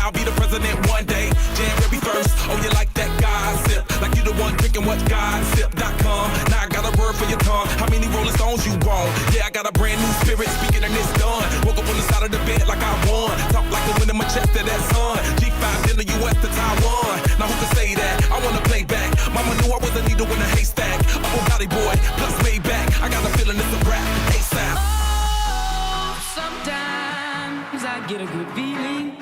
I'll be the president one day, January 1st. Oh, you like that gossip? Like you the one drinking what gossip.com. Now I got a word for your tongue. How many Rolling Stones you want? Yeah, I got a brand new spirit speaking and it's done. Woke up on the side of the bed like I won. Talk like the wind in my chest to that sun. G5 in the US to Taiwan. Now who can say that? I wanna play back. Mama knew I was a needle in a haystack. I'm a body boy, plus way back. I got a feeling it's a rap. ASAP. Sometimes I get a good feeling,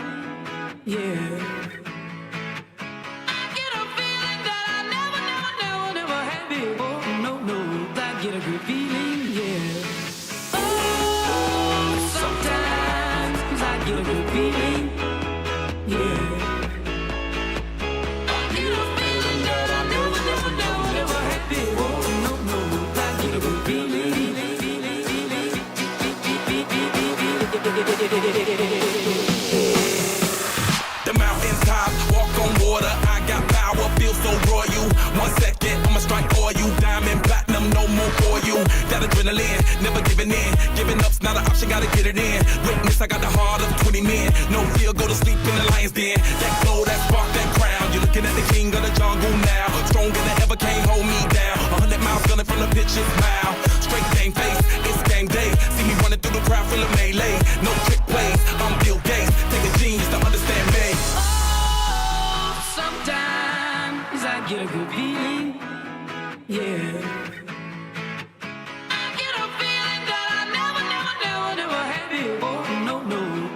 yeah. I get a feeling that I never had before. No, I get a good feeling, yeah. Oh, sometimes I get a good feeling, yeah. I get a feeling that I never had before. No, I get a good feeling. The mountain top, walk on water. I got power, feel so royal. 1 second, I'ma strike oil. Diamond, platinum, no more for you. That adrenaline, never giving in. Giving up's not an option, gotta get it in. Witness, I got the heart of 20 men. No fear, go to sleep in the lion's den. That glow, that spark, that crown. You're looking at the king of the jungle now. Stronger than ever, can't hold me down. 100 miles gunning from the pitcher's mouth. Straight game face, it's game day. See me running through the crowd full of melee. No trick plays, I'm Bill Gates. Take a genius to understand me. Oh, sometimes I get a good feeling, yeah. I get a feeling that I never had before. No,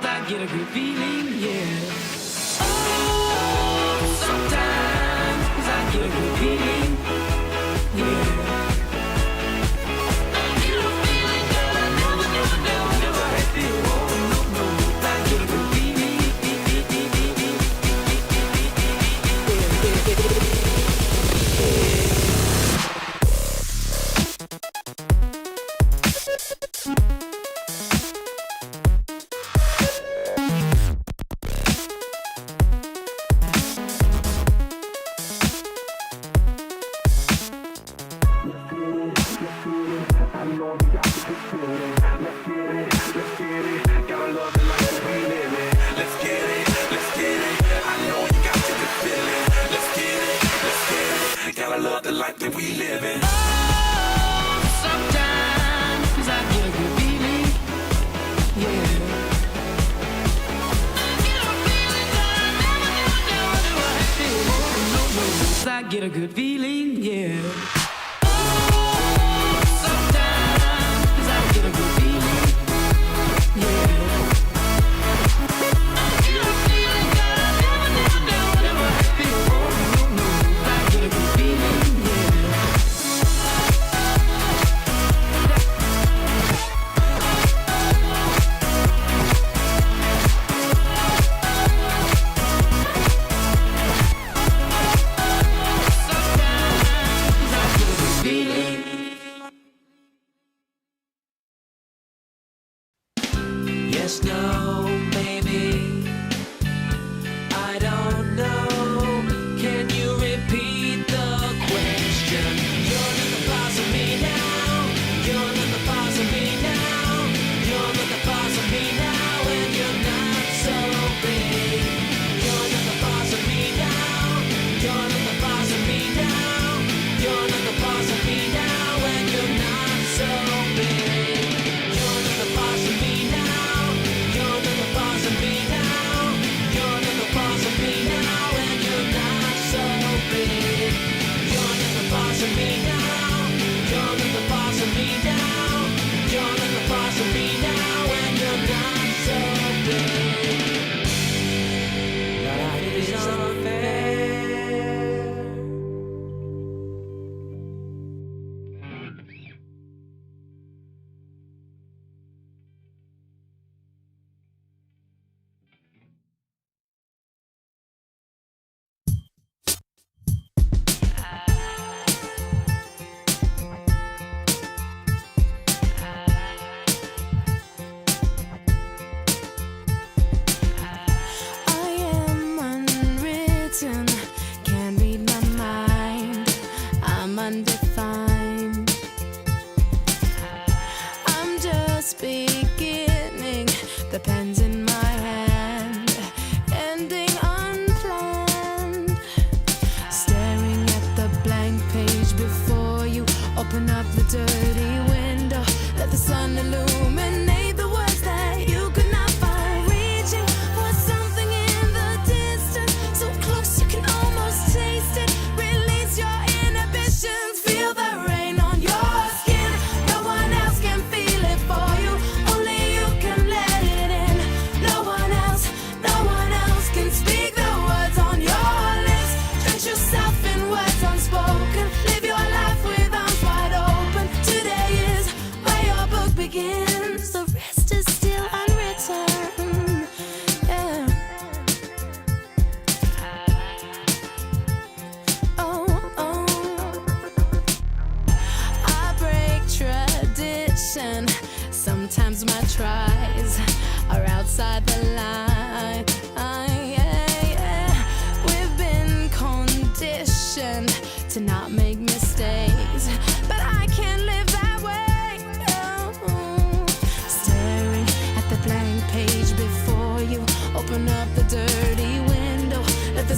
I get a good feeling, yeah. Oh, sometimes I get a good feeling, yeah. I get a feeling that I never had before. No, I get a good feeling. Gotta love the life that we live in. Sometimes I get a good feeling, yeah. I get a feeling that I never had before. No, I get a good feeling, yeah. Oh, sometimes I get a good feeling, yeah. I get a feeling that I never had before. No, I get a good feeling, yeah. Sometimes I get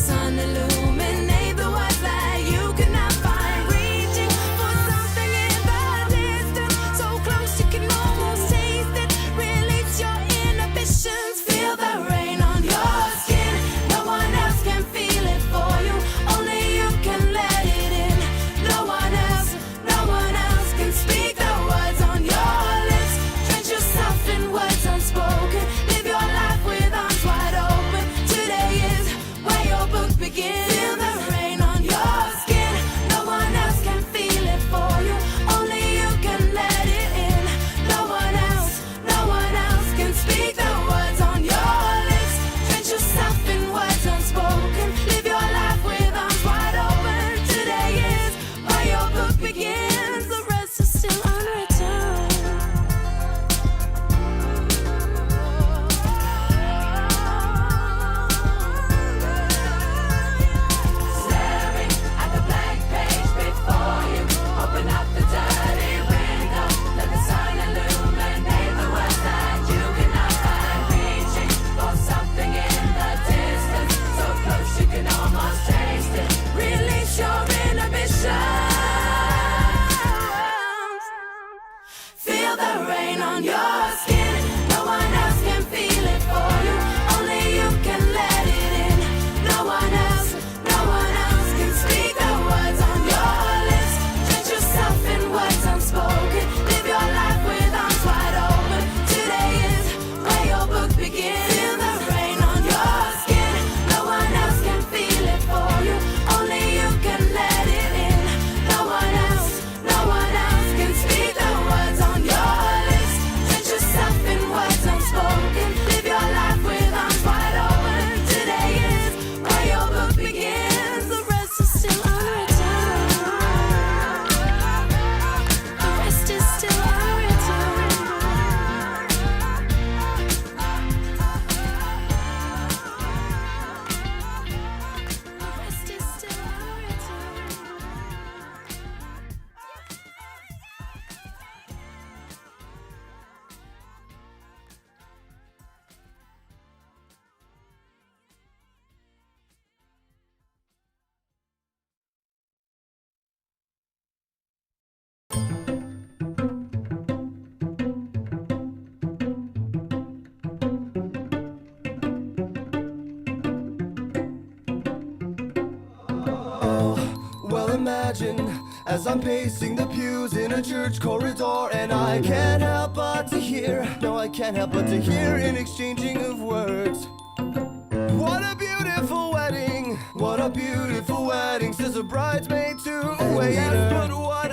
sun illuminate the words that you cannot find. Reaching for something in the distance, so close you can almost taste it. Release your inhibitions, feel the rain on your skin. No one else can feel it for you, only you can let it in. No one else can speak the words on your lips. Drench yourself in words unspoken. Live your life with arms wide open. Today is where your book begins. Feel the rain on your skin. No one else can feel it for you, only you can let it in. No one else can speak the words on your lips. Drench yourself in words unspoken. Live your life with arms wide open. Today is where your book begins. The rest is still unwritten. Staring at the blank page before you. Open up the dirty window. Let the sun illuminate the words that you cannot find. Reaching for something in the distance, so close you can almost taste it. Release your inhibitions. Feel the rain on your skin. No one else can feel it for you, only you can let it in. No one else can speak the words on your lips. Drench yourself in words unspoken. Live your life with arms wide open. Today is where your book begins. Feel the rain on your skin. No one else can feel it for you, only you can let it in. No one else can speak the words on your lips. Drench yourself in words unspoken. Live your life with arms wide open. Today is where your book begins. The rest is still unwritten. The rest is still unwritten. The rest is still Well, imagine as I'm pacing the pews in a church corridor, and I can't help but to hear, no, I can't help but to hear an exchanging of words. What a beautiful wedding, what a beautiful wedding, says a bridesmaid to a waiter. Yes, but what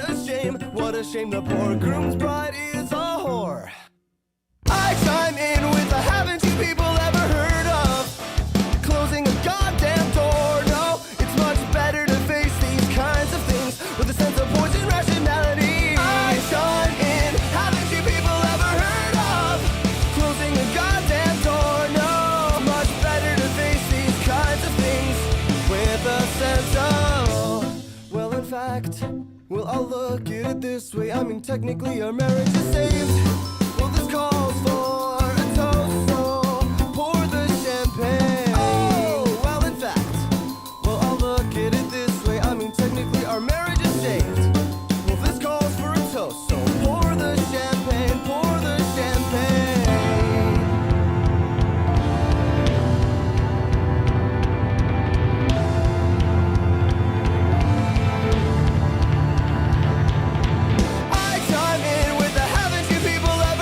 a shame, the poor groom's bride is a whore. I chime in with a haven't you people ever heard of closing a goddamn door? No, it's much better to face these kinds of things with a sense of poison rationality. I chime in, haven't you people ever heard of closing a goddamn door? No, much better to face these kinds of things with a sense of, well, in fact, well, I'll look at it this way. I mean, technically our marriage is saved. Well, this calls for a toast, so pour the champagne. Oh, well, in fact, well, I'll look at it this way. I mean, technically our marriage is saved. Well, this calls for a toast, so pour the champagne, pour the champagne. I chime in with the haven't you people ever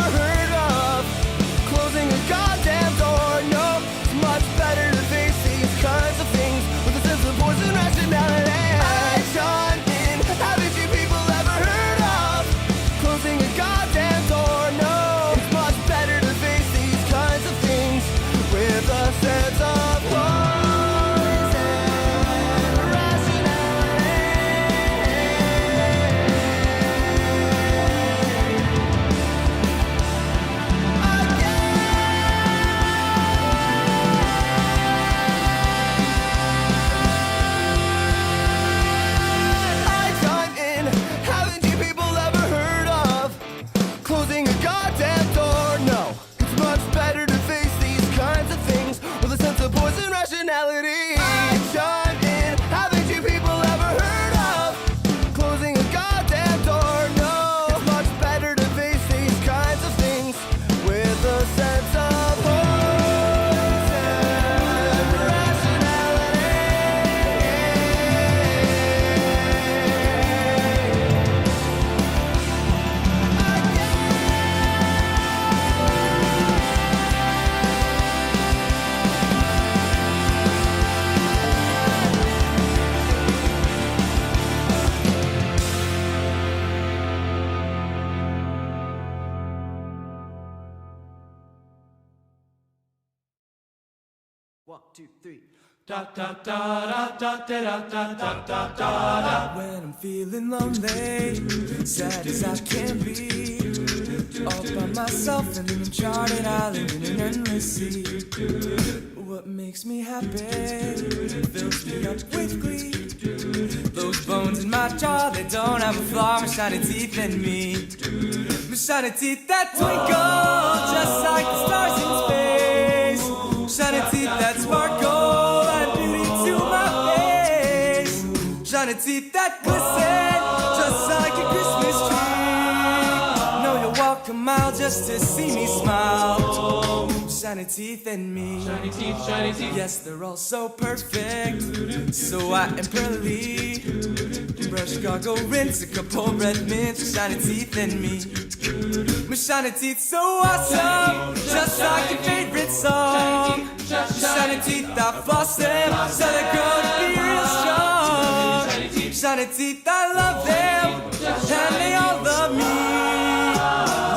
2, 3. Da da da da da da da da da da. When I'm feeling lonely, sad as I can be, all by myself in an uncharted island in an endless sea. What makes me happy fills me up with glee. Those bones in my jaw, they don't have a flaw. My shiny teeth and me, my shiny teeth that twinkle just like the stars in space. Shiny teeth that sparkle, add beauty to my face. Shiny teeth that glisten just like a Christmas tree. Know you'll walk a mile just to see me smile. Shiny teeth and me, shiny teeth, yes, they're all so perfect, so white and pearly. Brush, gargle, rinse, a couple red mints. Shiny teeth and me, my shiny teeth so awesome, just like your favorite song. Shiny teeth, I floss them, so they're gonna be real strong. Shiny teeth, I love them, and they all love me.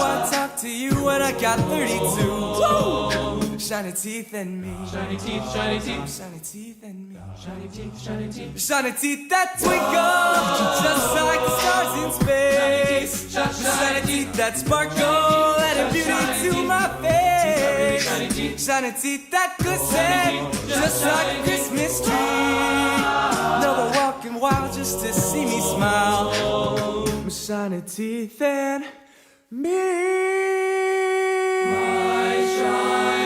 Why talk to you when I got 32? Woo! Shiny teeth and me, shiny teeth, shiny teeth, shiny teeth and me, shiny teeth, shiny teeth, shiny teeth that twinkle just like the stars in space. Shiny teeth that sparkle, adding beauty to my face. Shiny teeth that glisten just like a Christmas tree. No, they're walking wild just to see me smile. My shiny teeth and me. My shiny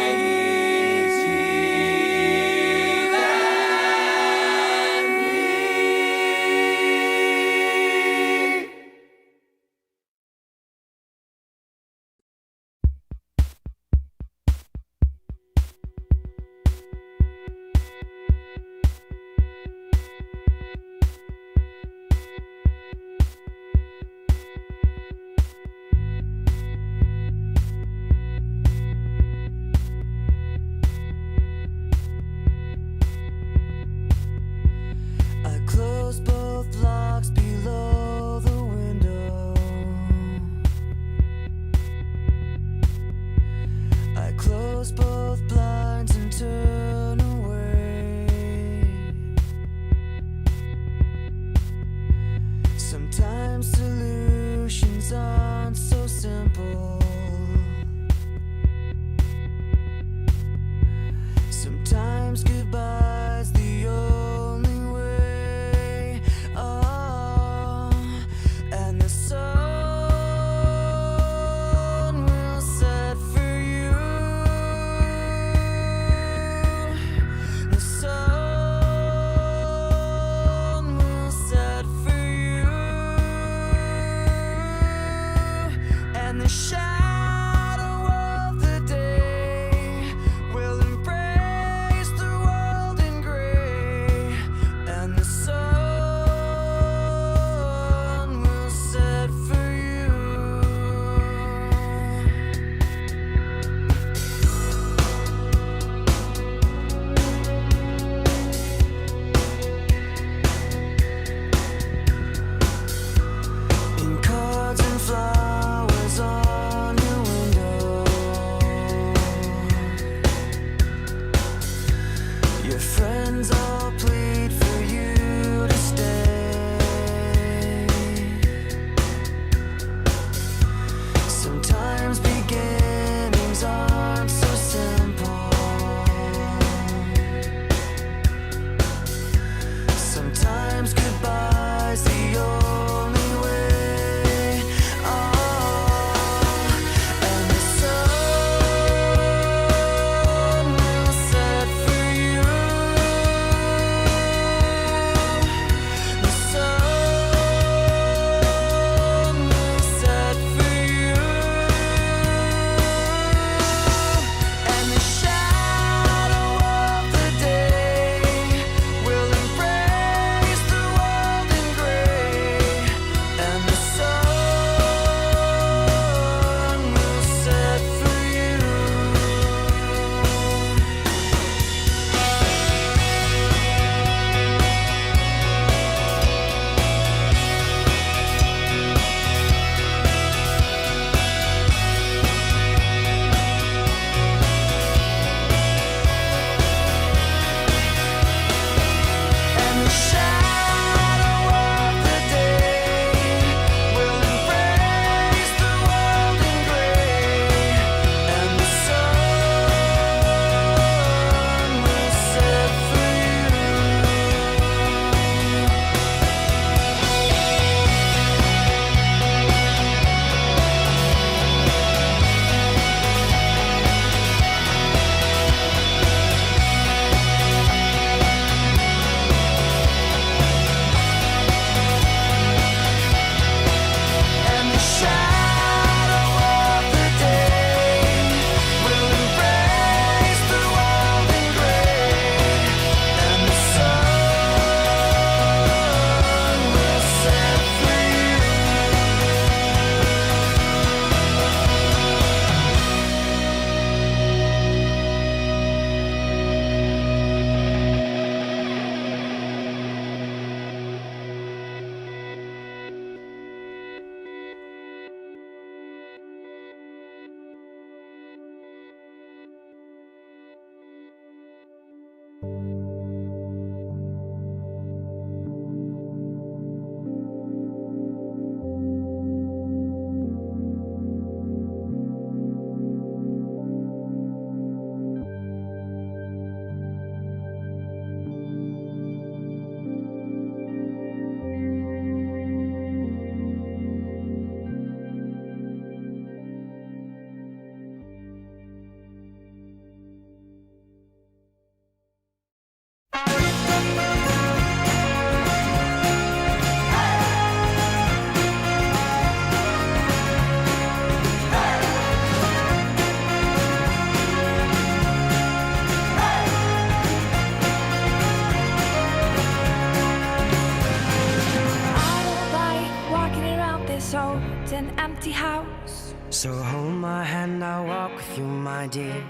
So hold my hand, I'll walk with you, my dear.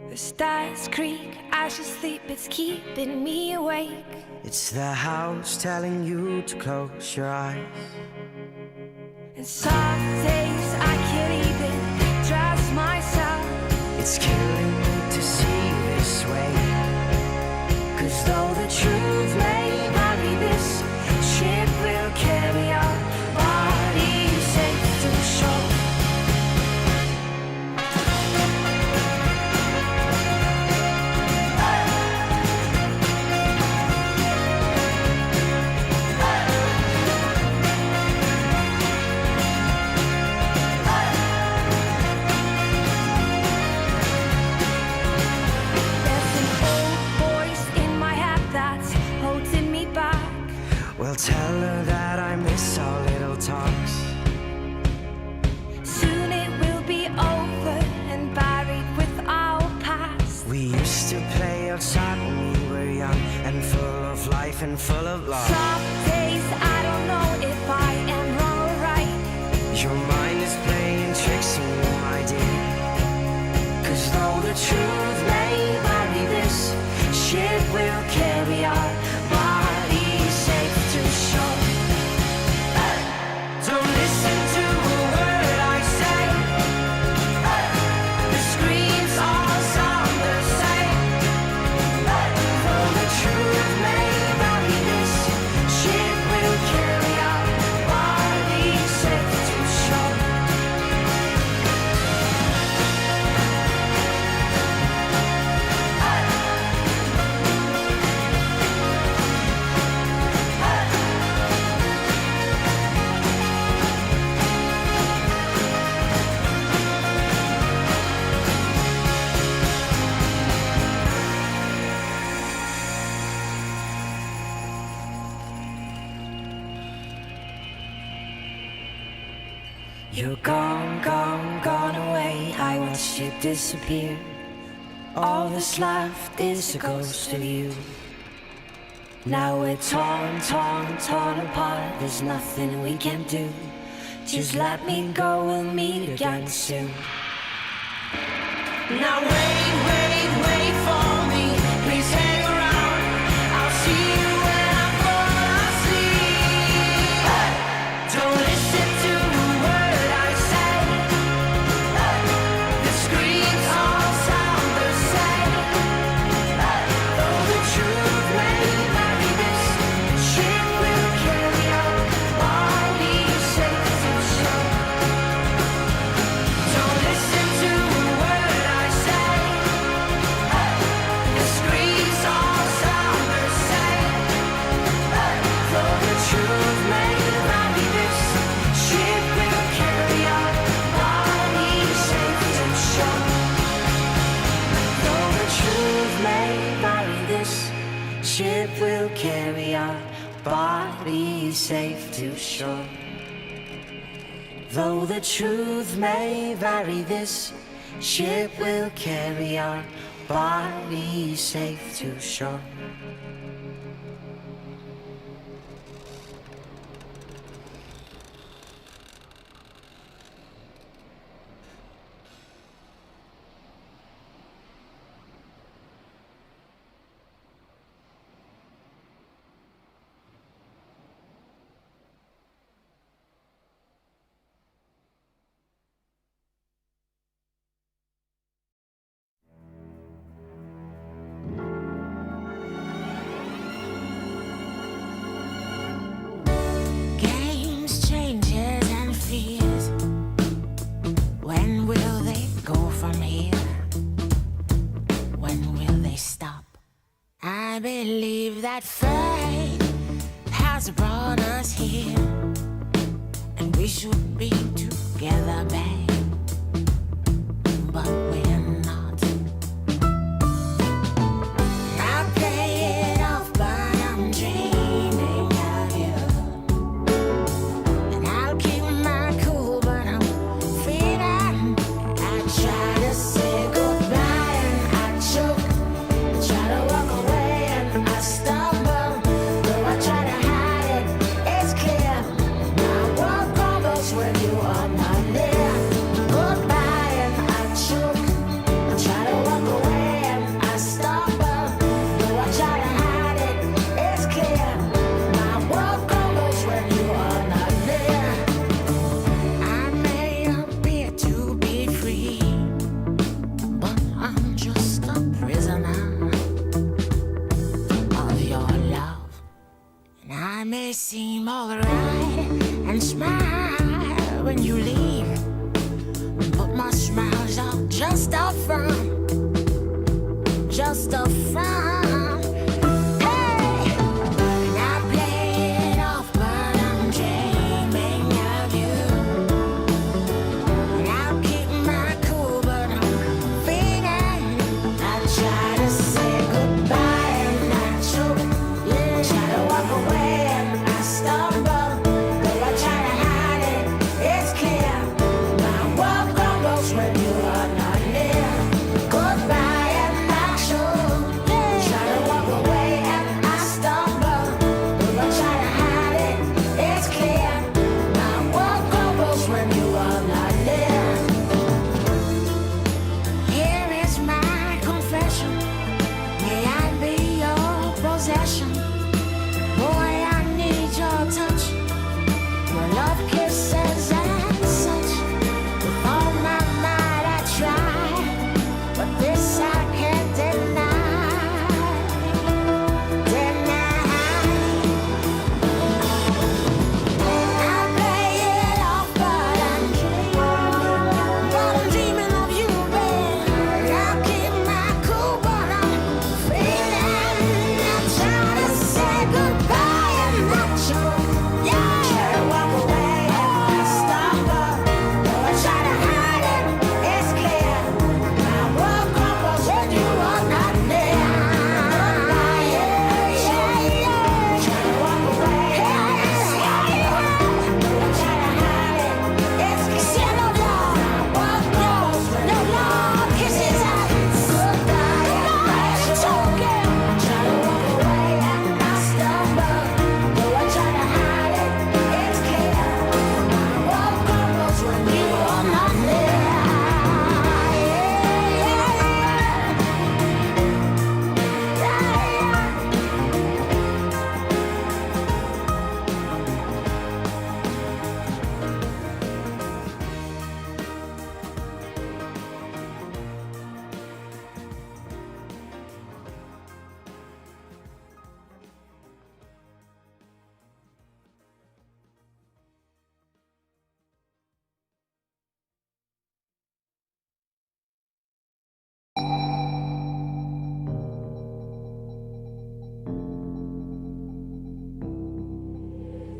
The stars creak, I should sleep, it's keeping me awake. It's the house telling you to close your eyes. And some days I can't even trust myself. It's killing me to see you this way. 'Cause though the truth may vary, this ship will carry our bodies safe to shore. Well, tell her that I miss our little talks. Soon it will be over and buried with our past. We used to play outside when we were young and full of life and full of love. Some days I don't know if I am wrong or right. Your mind is playing tricks on you, my dear. 'Cause though the truth may vary, this ship will carry our bodies safe to shore. Don't listen to a word I say. The screams all sound the same. Though the truth may vary, this ship will carry our bodies safe to shore. You're gone, gone, gone away. I watched you disappear. All that's left is a ghost of you. Now we're torn, torn, torn apart. There's nothing we can do. Just let me go, we'll meet again soon. Now wait, wait, wait for me. Please hang around. I'll see you when I fall asleep. Don't listen to a word I say. The screams all sound the same. Though the truth may vary, this ship will carry our bodies safe to shore. Don't listen to a word I say. The screams all sound the same. Though the truth may vary, this ship will carry our bodies safe to shore. Though the truth may vary, this ship will carry our bodies safe to shore. Though the truth may vary, this ship will carry our bodies safe to shore. Games, changes, and fears. When will they go from here? When will they stop? I believe that fate has brought us here, and we should be together, babe. But we're not. I play it off, but I'm dreaming of you. And I'll keep my cool, but I'm feeling. I try to say goodbye and I choke. I try to walk away and I stumble. Though I try to hide it, it's clear. I walk on those when you are not there. they seem alright and smile when you leave. But my smile's all just a front, just a front. Hey, and I play it off, but I'm dreaming of you. And I'll keep my cool, but I'm feeling. I try to say goodbye and not choke. Try to walk away and I stumble. Though I try to hide it, it's clear. My world crumbles when you are not near. Goodbye and I choke. Try to walk away and I stumble. Though I try to hide it, it's clear. My world crumbles when you are not near. Here is my confession. May I be your possession. Boy, I need your touch, your love kisses and such. With all my might I try, but this I can't deny. I play it off, but I'm dreaming of you, babe. I'll keep my cool, but I'm feeling. I'm trying to say goodbye and not choke. Try to walk away and I stumble. Though I try to hide it, it's clear. My world crumbles when you are not near. Try to walk away and I stumble. Though I try to hide it, it's clear. No love, world crumbles when no love kisses and goodbye and I choke. Try to walk away and I stumble. Though I try to hide it, it's clear. My world crumbles when you are not near.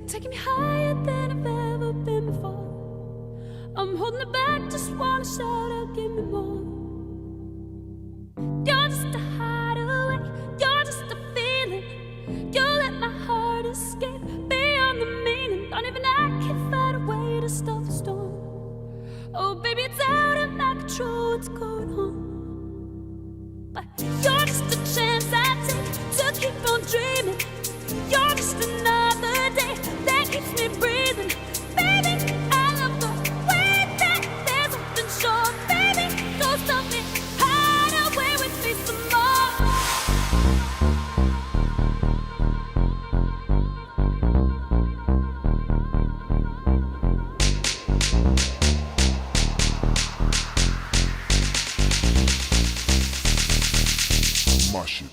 Taking me higher than I've ever been before. I'm holding it back, just wanna shout out, give me more. You're just a hideaway, you're just a feeling. You let my heart escape beyond the meaning. Don't even I can find a way to stop the storm. Oh baby, it's out of my control, what's going on? But you're just a chance I take to keep on dreaming. You're just another day that keeps me breathing. Baby, I love the way that there's something sure. Baby, go stop me, hide away with me some more. My shit.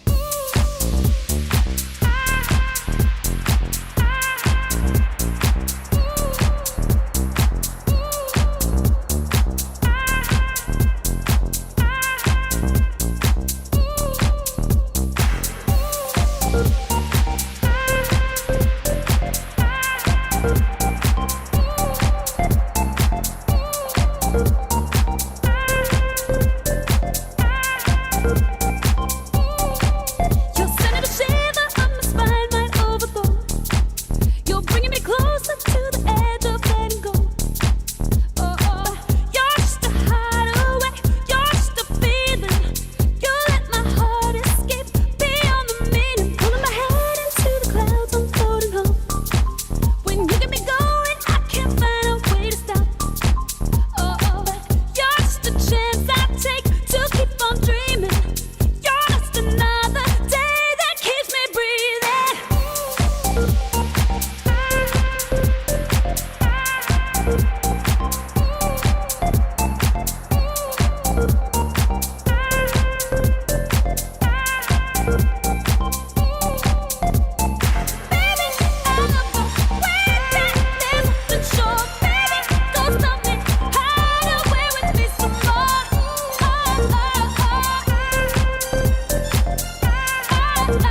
Baby, I love Bringing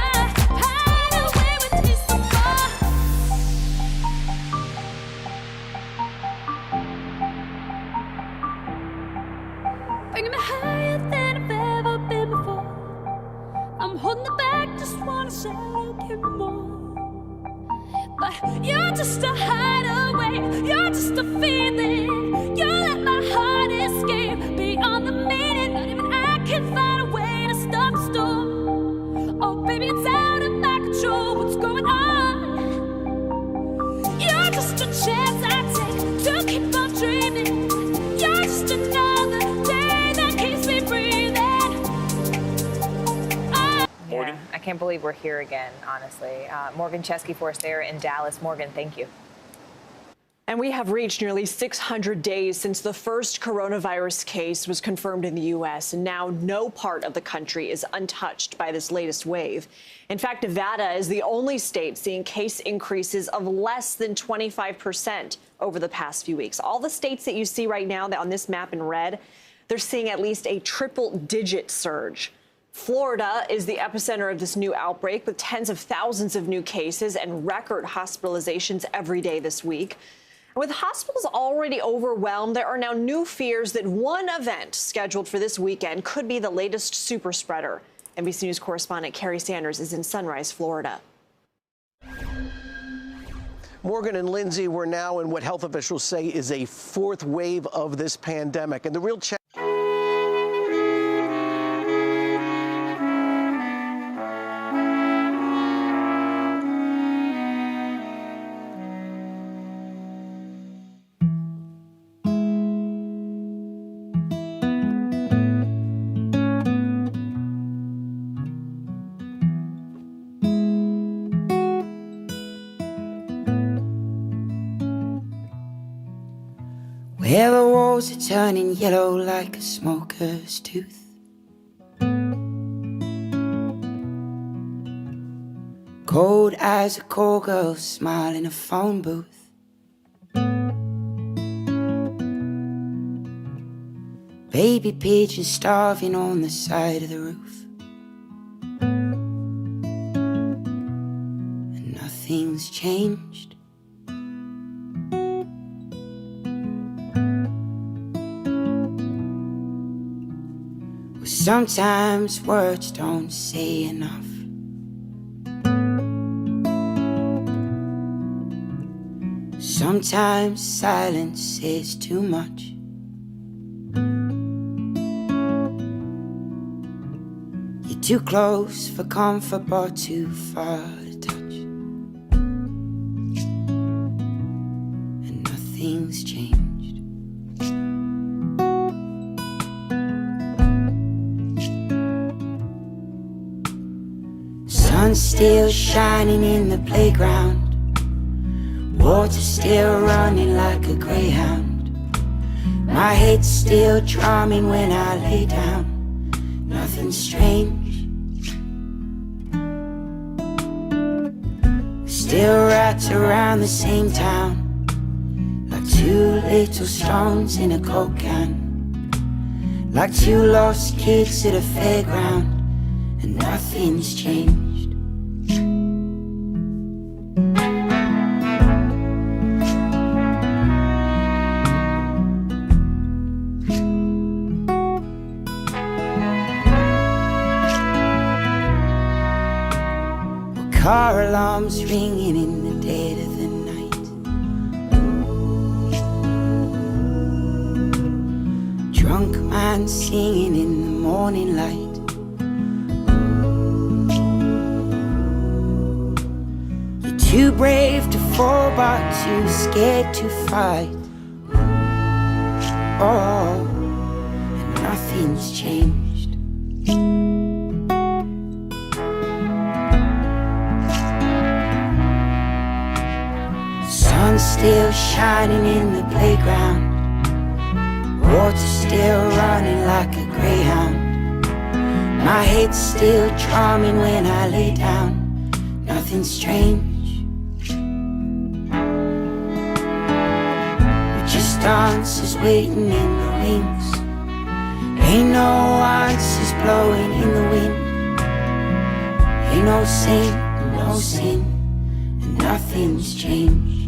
me higher than I've ever been before. I'm holding it back, just wanna shout, give me more. But you're just a hideaway, you're just a feeling. You let my heart escape beyond the meaning. Not even I can find a way to stop the storm. Oh, baby, it's out of my control. What's going on? You're just a chance I take to keep on dreaming. You're just another day that keeps me breathing. Yeah, I can't believe we're here again, honestly. Morgan Chesky for us there in Dallas. Morgan, thank you. And we have reached nearly 600 days since the first coronavirus case was confirmed in the U.S. And now no part of the country is untouched by this latest wave. In fact, Nevada is the only state seeing case increases of less than 25% over the past few weeks. All the states that you see right now on this map in red, they're seeing at least a triple-digit surge. Florida is the epicenter of this new outbreak, with tens of thousands of new cases and record hospitalizations every day this week. With hospitals already overwhelmed, there are now new fears that one event scheduled for this weekend could be the latest super spreader. NBC News correspondent Carrie Sanders is in Sunrise, Florida. Morgan and Lindsay, we're now in what health officials say is a fourth wave of this pandemic. And the real challenge. Where the walls are turning yellow like a smoker's tooth. Cold as a call girl smile in a phone booth. Baby pigeons starving on the side of the roof. And nothing's changed. Sometimes words don't say enough. Sometimes silence says too much. You're too close for comfort but too far to touch. And nothing's changed. Sun's still shining in the playground. Water still running like a greyhound. My head's still drumming when I lay down. Nothing strange. Still wrapped around the same town, like two little stones in a Coke can. Like two lost kids at a fairground. And nothing's changed. Car alarms ringing in the dead of the night. Drunk man singing in the morning light. You're too brave to fall but too scared to fight. Oh, and nothing's changed. Sun's still shining in the playground. Water still running like a greyhound. My head's still drumming when I lay down. Nothing's strange. We're just dancers waiting in the wings. Ain't no answers blowing in the wind. Ain't no saint, no sin, and nothing's changed.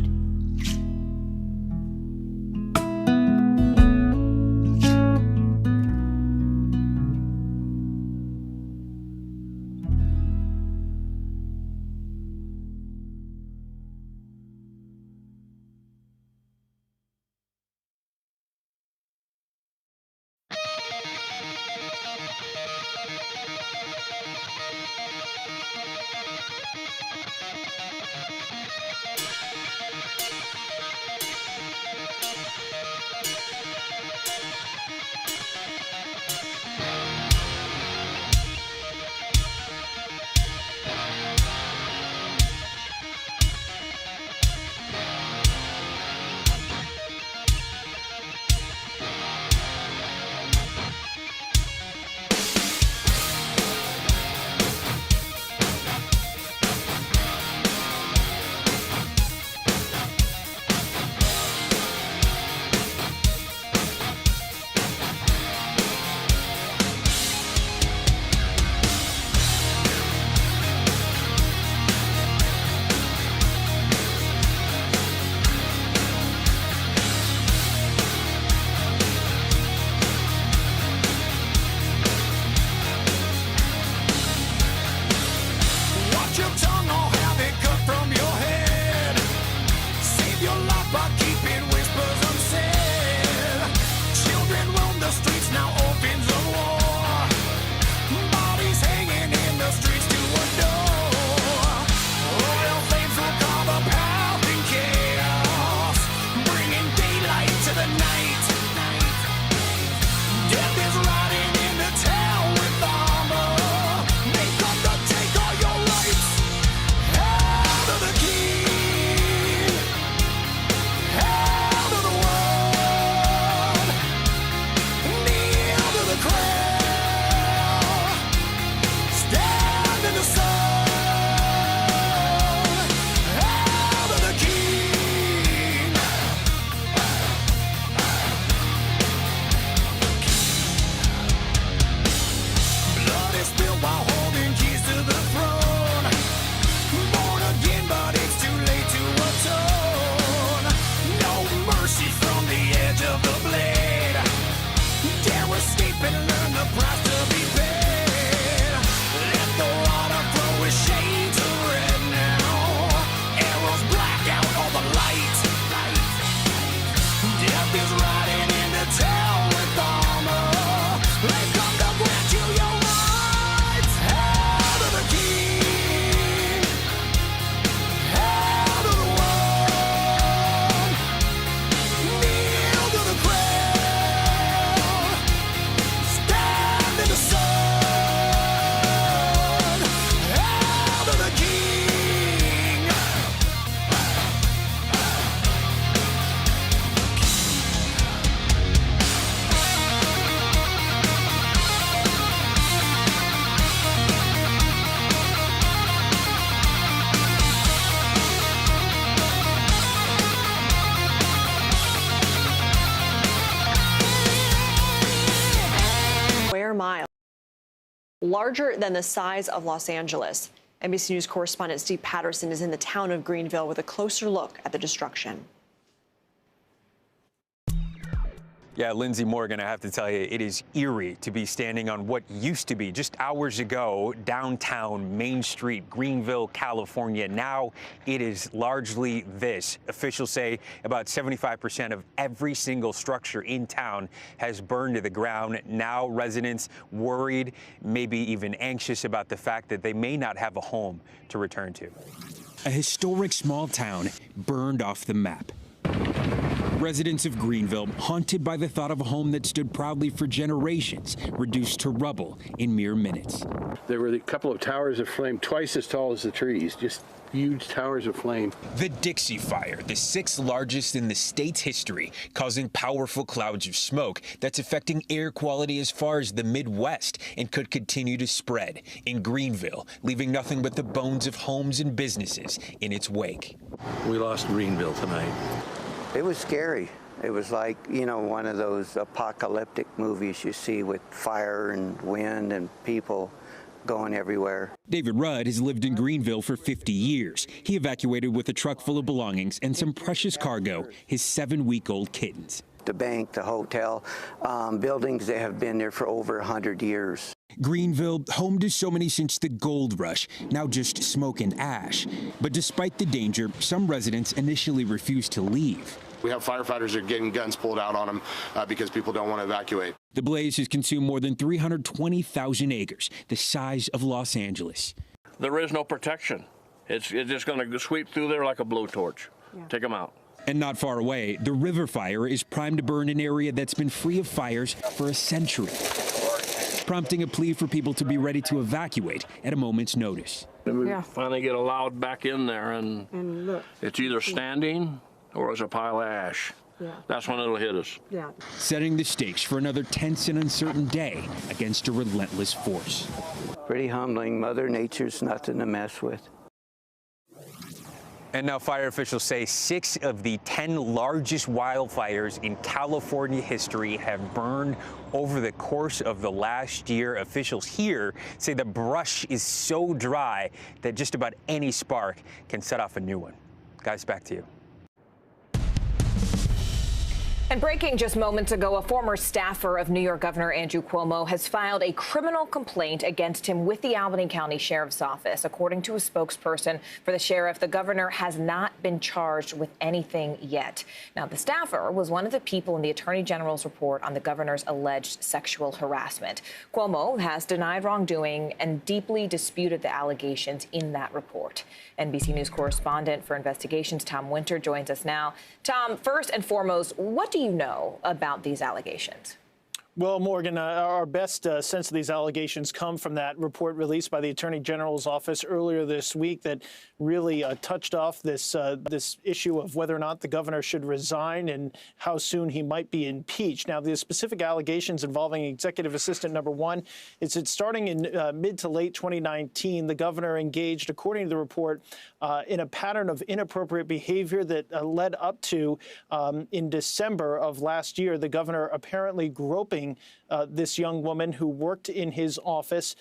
Larger than the size of Los Angeles. NBC News correspondent Steve Patterson is in the town of Greenville with a closer look at the destruction. Yeah, Lindsay Morgan, I have to tell you, it is eerie to be standing on what used to be, just hours ago, downtown Main Street, Greenville, California. Now it is largely this. Officials say about 75% of every single structure in town has burned to the ground. Now residents worried, maybe even anxious about the fact that they may not have a home to return to. A historic small town burned off the map. Residents of Greenville haunted by the thought of a home that stood proudly for generations, reduced to rubble in mere minutes. There were a couple of towers of flame, twice as tall as the trees, just huge towers of flame. The Dixie Fire, the sixth largest in the state's history, causing powerful clouds of smoke that's affecting air quality as far as the Midwest and could continue to spread in Greenville, leaving nothing but the bones of homes and businesses in its wake. We lost Greenville tonight. It was scary. It was like, you know, one of those apocalyptic movies you see with fire and wind and people going everywhere. David Rudd has lived in Greenville for 50 years. He evacuated with a truck full of belongings and some precious cargo, his 7-week-old kittens. The bank, the hotel, buildings that have been there for over 100 years. Greenville, home to so many since the gold rush, now just smoke and ash. But despite the danger, some residents initially refused to leave. We have firefighters that are getting guns pulled out on them because people don't want to evacuate. The blaze has consumed more than 320,000 acres, the size of Los Angeles. There is no protection. It's just going to sweep through there like a blowtorch. Take them out. And not far away, the river fire is primed to burn an area that's been free of fires for a century, prompting a plea for people to be ready to evacuate at a moment's notice. And we finally get allowed back in there, and look, it's either standing or it's a pile of ash. That's when it'll hit us. Setting the stakes for another tense and uncertain day against a relentless force. Pretty humbling. Mother Nature's nothing to mess with. And now fire officials say 6 of the 10 largest wildfires in California history have burned over the course of the last year. Officials here say the brush is so dry that just about any spark can set off a new one. Guys, back to you. And breaking just moments ago, a former staffer of New York Governor Andrew Cuomo has filed a criminal complaint against him with the Albany County Sheriff's Office. According to a spokesperson for the sheriff, the governor has not been charged with anything yet. Now, the staffer was one of the people in the Attorney General's report on the governor's alleged sexual harassment. Cuomo has denied wrongdoing and deeply disputed the allegations in that report. NBC News correspondent for investigations Tom Winter joins us now. Tom, first and foremost, what do you know about these allegations? Well, Morgan, our best sense of these allegations come from that report released by the Attorney General's office earlier this week that really touched off this issue of whether or not the governor should resign and how soon he might be impeached. Now, the specific allegations involving Executive Assistant number 1 is that starting in mid to late 2019, the governor engaged, according to the report, in a pattern of inappropriate behavior that led up to, in December of last year, the governor apparently groping this young woman who worked in his office,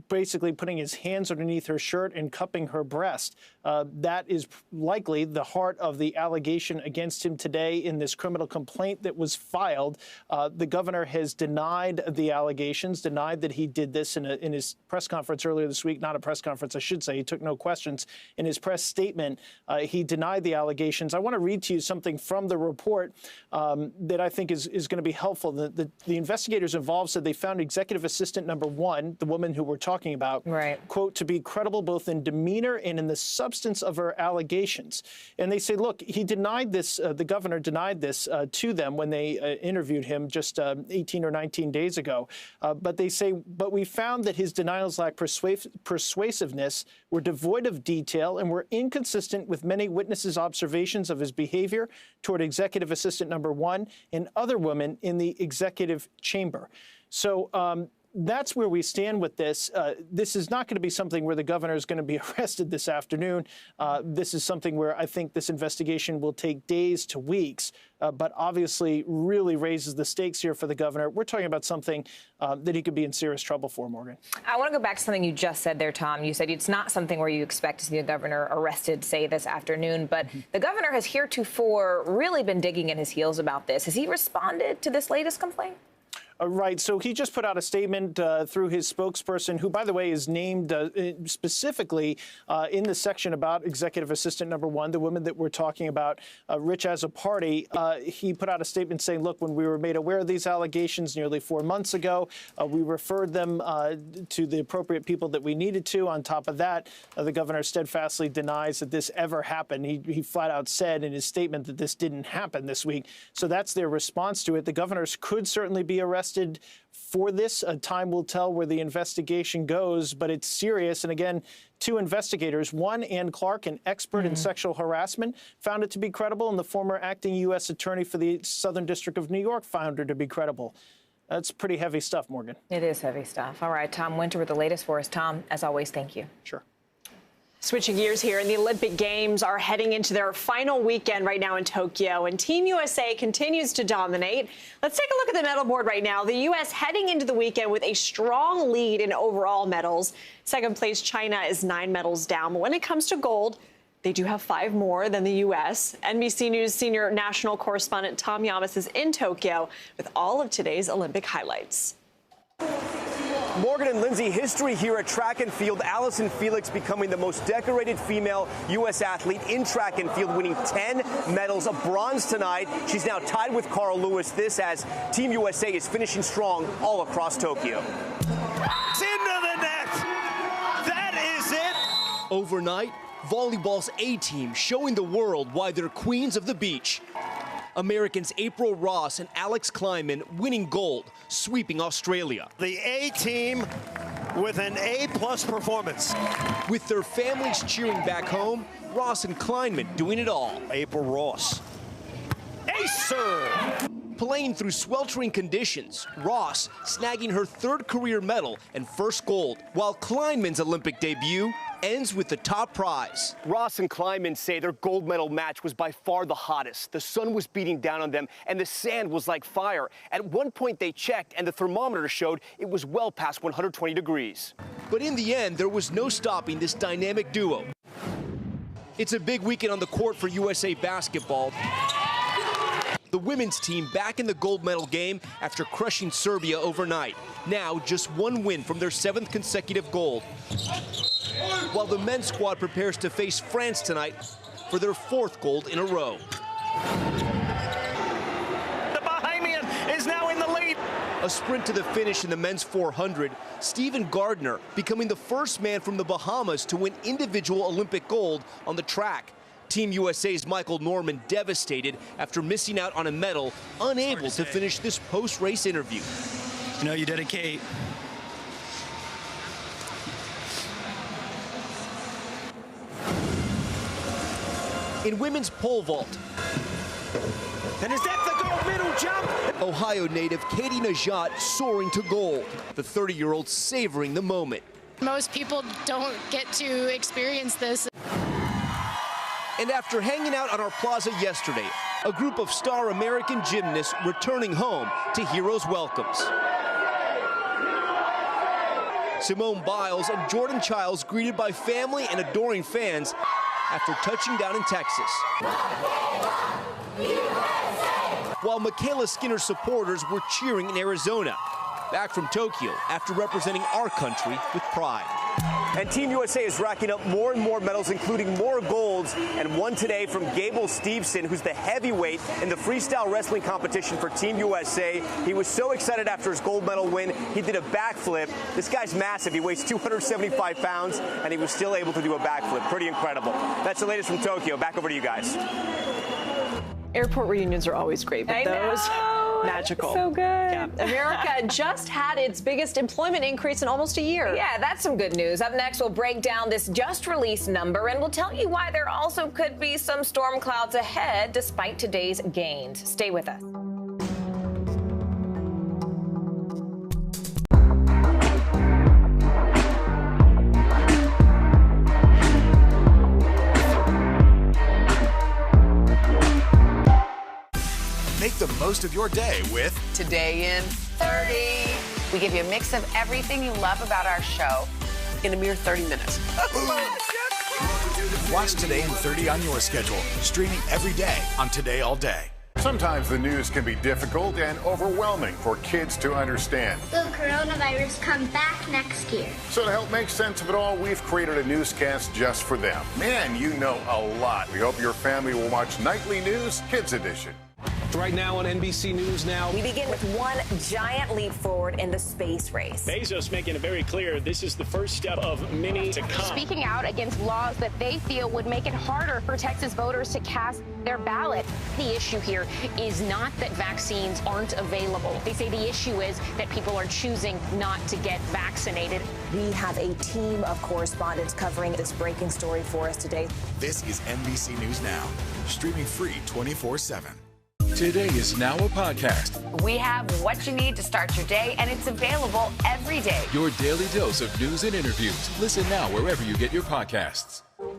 basically putting his hands underneath her shirt and cupping her breast. That is likely the heart of the allegation against him today in this criminal complaint that was filed. The governor has denied the allegations, denied that he did this in his press conference earlier this week. Not a press conference, I should say. He took no questions. In his press statement, he denied the allegations. I want to read to you something from the report that I think is going to be helpful. The investigators involved said they found Executive Assistant number 1, the woman who we're talking about, quote, to be credible both in demeanor and in the substance of her allegations. And they say, look, he denied this, the governor denied this to them when they interviewed him just 18 or 19 days ago. But they say, but we found that his denials lacked persuasiveness, were devoid of detail, and were inconsistent with many witnesses' observations of his behavior toward Executive Assistant number 1 and other women in the executive chamber. So that's where we stand with this. This is not going to be something where the governor is going to be arrested this afternoon. This is something where I think this investigation will take days to weeks, but obviously really raises the stakes here for the governor. We're talking about something that he could be in serious trouble for, Morgan. I want to go back to something you just said there, Tom. You said it's not something where you expect to see the governor arrested, say, this afternoon, but the governor has heretofore really been digging in his heels about this. Has he responded to this latest complaint? Right. So he just put out a statement through his spokesperson, who, by the way, is named specifically in the section about Executive Assistant number 1, the woman that we're talking about, Rich as a party. He put out a statement saying, look, when we were made aware of these allegations nearly 4 months ago, we referred them to the appropriate people that we needed to. On top of that, the governor steadfastly denies that this ever happened. He flat out said in his statement that this didn't happen this week. So that's their response to it. The governors could certainly be arrested for this. Time will tell where the investigation goes, but it's serious. And again, 2 investigators, one, Ann Clark, an expert in sexual harassment, found it to be credible, and the former acting U.S. attorney for the Southern District of New York found her to be credible. That's pretty heavy stuff, Morgan. It is heavy stuff. All right, Tom Winter with the latest for us. Tom, as always, thank you. Sure. Switching gears here, and the Olympic Games are heading into their final weekend right now in Tokyo, and Team USA continues to dominate. Let's take a look at the medal board right now. The U.S. heading into the weekend with a strong lead in overall medals. Second place China is 9 medals down, but when it comes to gold, they do have 5 more than the U.S. NBC News senior national correspondent Tom Yamas is in Tokyo with all of today's Olympic highlights. Morgan and Lindsay, history here at track and field. Allison Felix becoming the most decorated female U.S. athlete in track and field, winning 10 medals, a bronze tonight. She's now tied with Carl Lewis. This as Team USA is finishing strong all across Tokyo. It's into the net. That is it. Overnight, volleyball's A-team showing the world why they're queens of the beach. Americans April Ross and Alex Kleinman winning gold, sweeping Australia. The A-team with an A-plus performance. With their families cheering back home, Ross and Kleinman doing it all. April Ross. Ace serve. Playing through sweltering conditions, Ross snagging her 3rd career medal and first gold, while Kleinman's Olympic debut ends with the top prize. Ross and Kleinman say their gold medal match was by far the hottest. The sun was beating down on them and the sand was like fire. At one point they checked and the thermometer showed it was well past 120 degrees. But in the end, there was no stopping this dynamic duo. It's a big weekend on the court for USA basketball. The women's team back in the gold medal game after crushing Serbia overnight. Now just 1 win from their 7th consecutive gold. While the men's squad prepares to face France tonight for their 4th gold in a row. The Bahamian is now in the lead. A sprint to the finish in the men's 400. Stephen Gardner becoming the first man from the Bahamas to win individual Olympic gold on the track. Team USA's Michael Norman devastated after missing out on a medal, unable to finish this post-race interview. You know, you dedicate. In women's pole vault. And is that the gold medal jump? Ohio native Katie Najat soaring to gold. The 30-year-old savoring the moment. Most people don't get to experience this. And after hanging out on our plaza yesterday, a group of star American gymnasts returning home to heroes' welcomes. Simone Biles and Jordan Childs greeted by family and adoring fans after touching down in Texas. While Michaela Skinner's supporters were cheering in Arizona, back from Tokyo after representing our country with pride. And Team USA is racking up more and more medals, including more golds, and one today from Gable Steveson, who's the heavyweight in the freestyle wrestling competition for Team USA. He was so excited after his gold medal win, he did a backflip. This guy's massive. He weighs 275 pounds, and he was still able to do a backflip. Pretty incredible. That's the latest from Tokyo. Back over to you guys. Airport reunions are always great, but those magical. So good. Yeah. America just had its biggest employment increase in almost a year. Yeah, that's some good news. Up next, we'll break down this just released number, and we'll tell you why there also could be some storm clouds ahead despite today's gains. Stay with us. Make the most of your day with Today in 30. We give you a mix of everything you love about our show in a mere 30 minutes. Watch Today in 30 on your schedule, streaming every day on Today All Day. Sometimes the news can be difficult and overwhelming for kids to understand. Will coronavirus come back next year? So to help make sense of it all, we've created a newscast just for them. Man, you know a lot. We hope your family will watch Nightly News Kids Edition. Right now on NBC News Now. We begin with one giant leap forward in the space race. Bezos making it very clear this is the first step of many to come. Speaking out against laws that they feel would make it harder for Texas voters to cast their ballot. The issue here is not that vaccines aren't available. They say the issue is that people are choosing not to get vaccinated. We have a team of correspondents covering this breaking story for us today. This is NBC News Now, streaming free 24/7. Today is now a podcast. We have what you need to start your day, and it's available every day. Your daily dose of news and interviews. Listen now wherever you get your podcasts.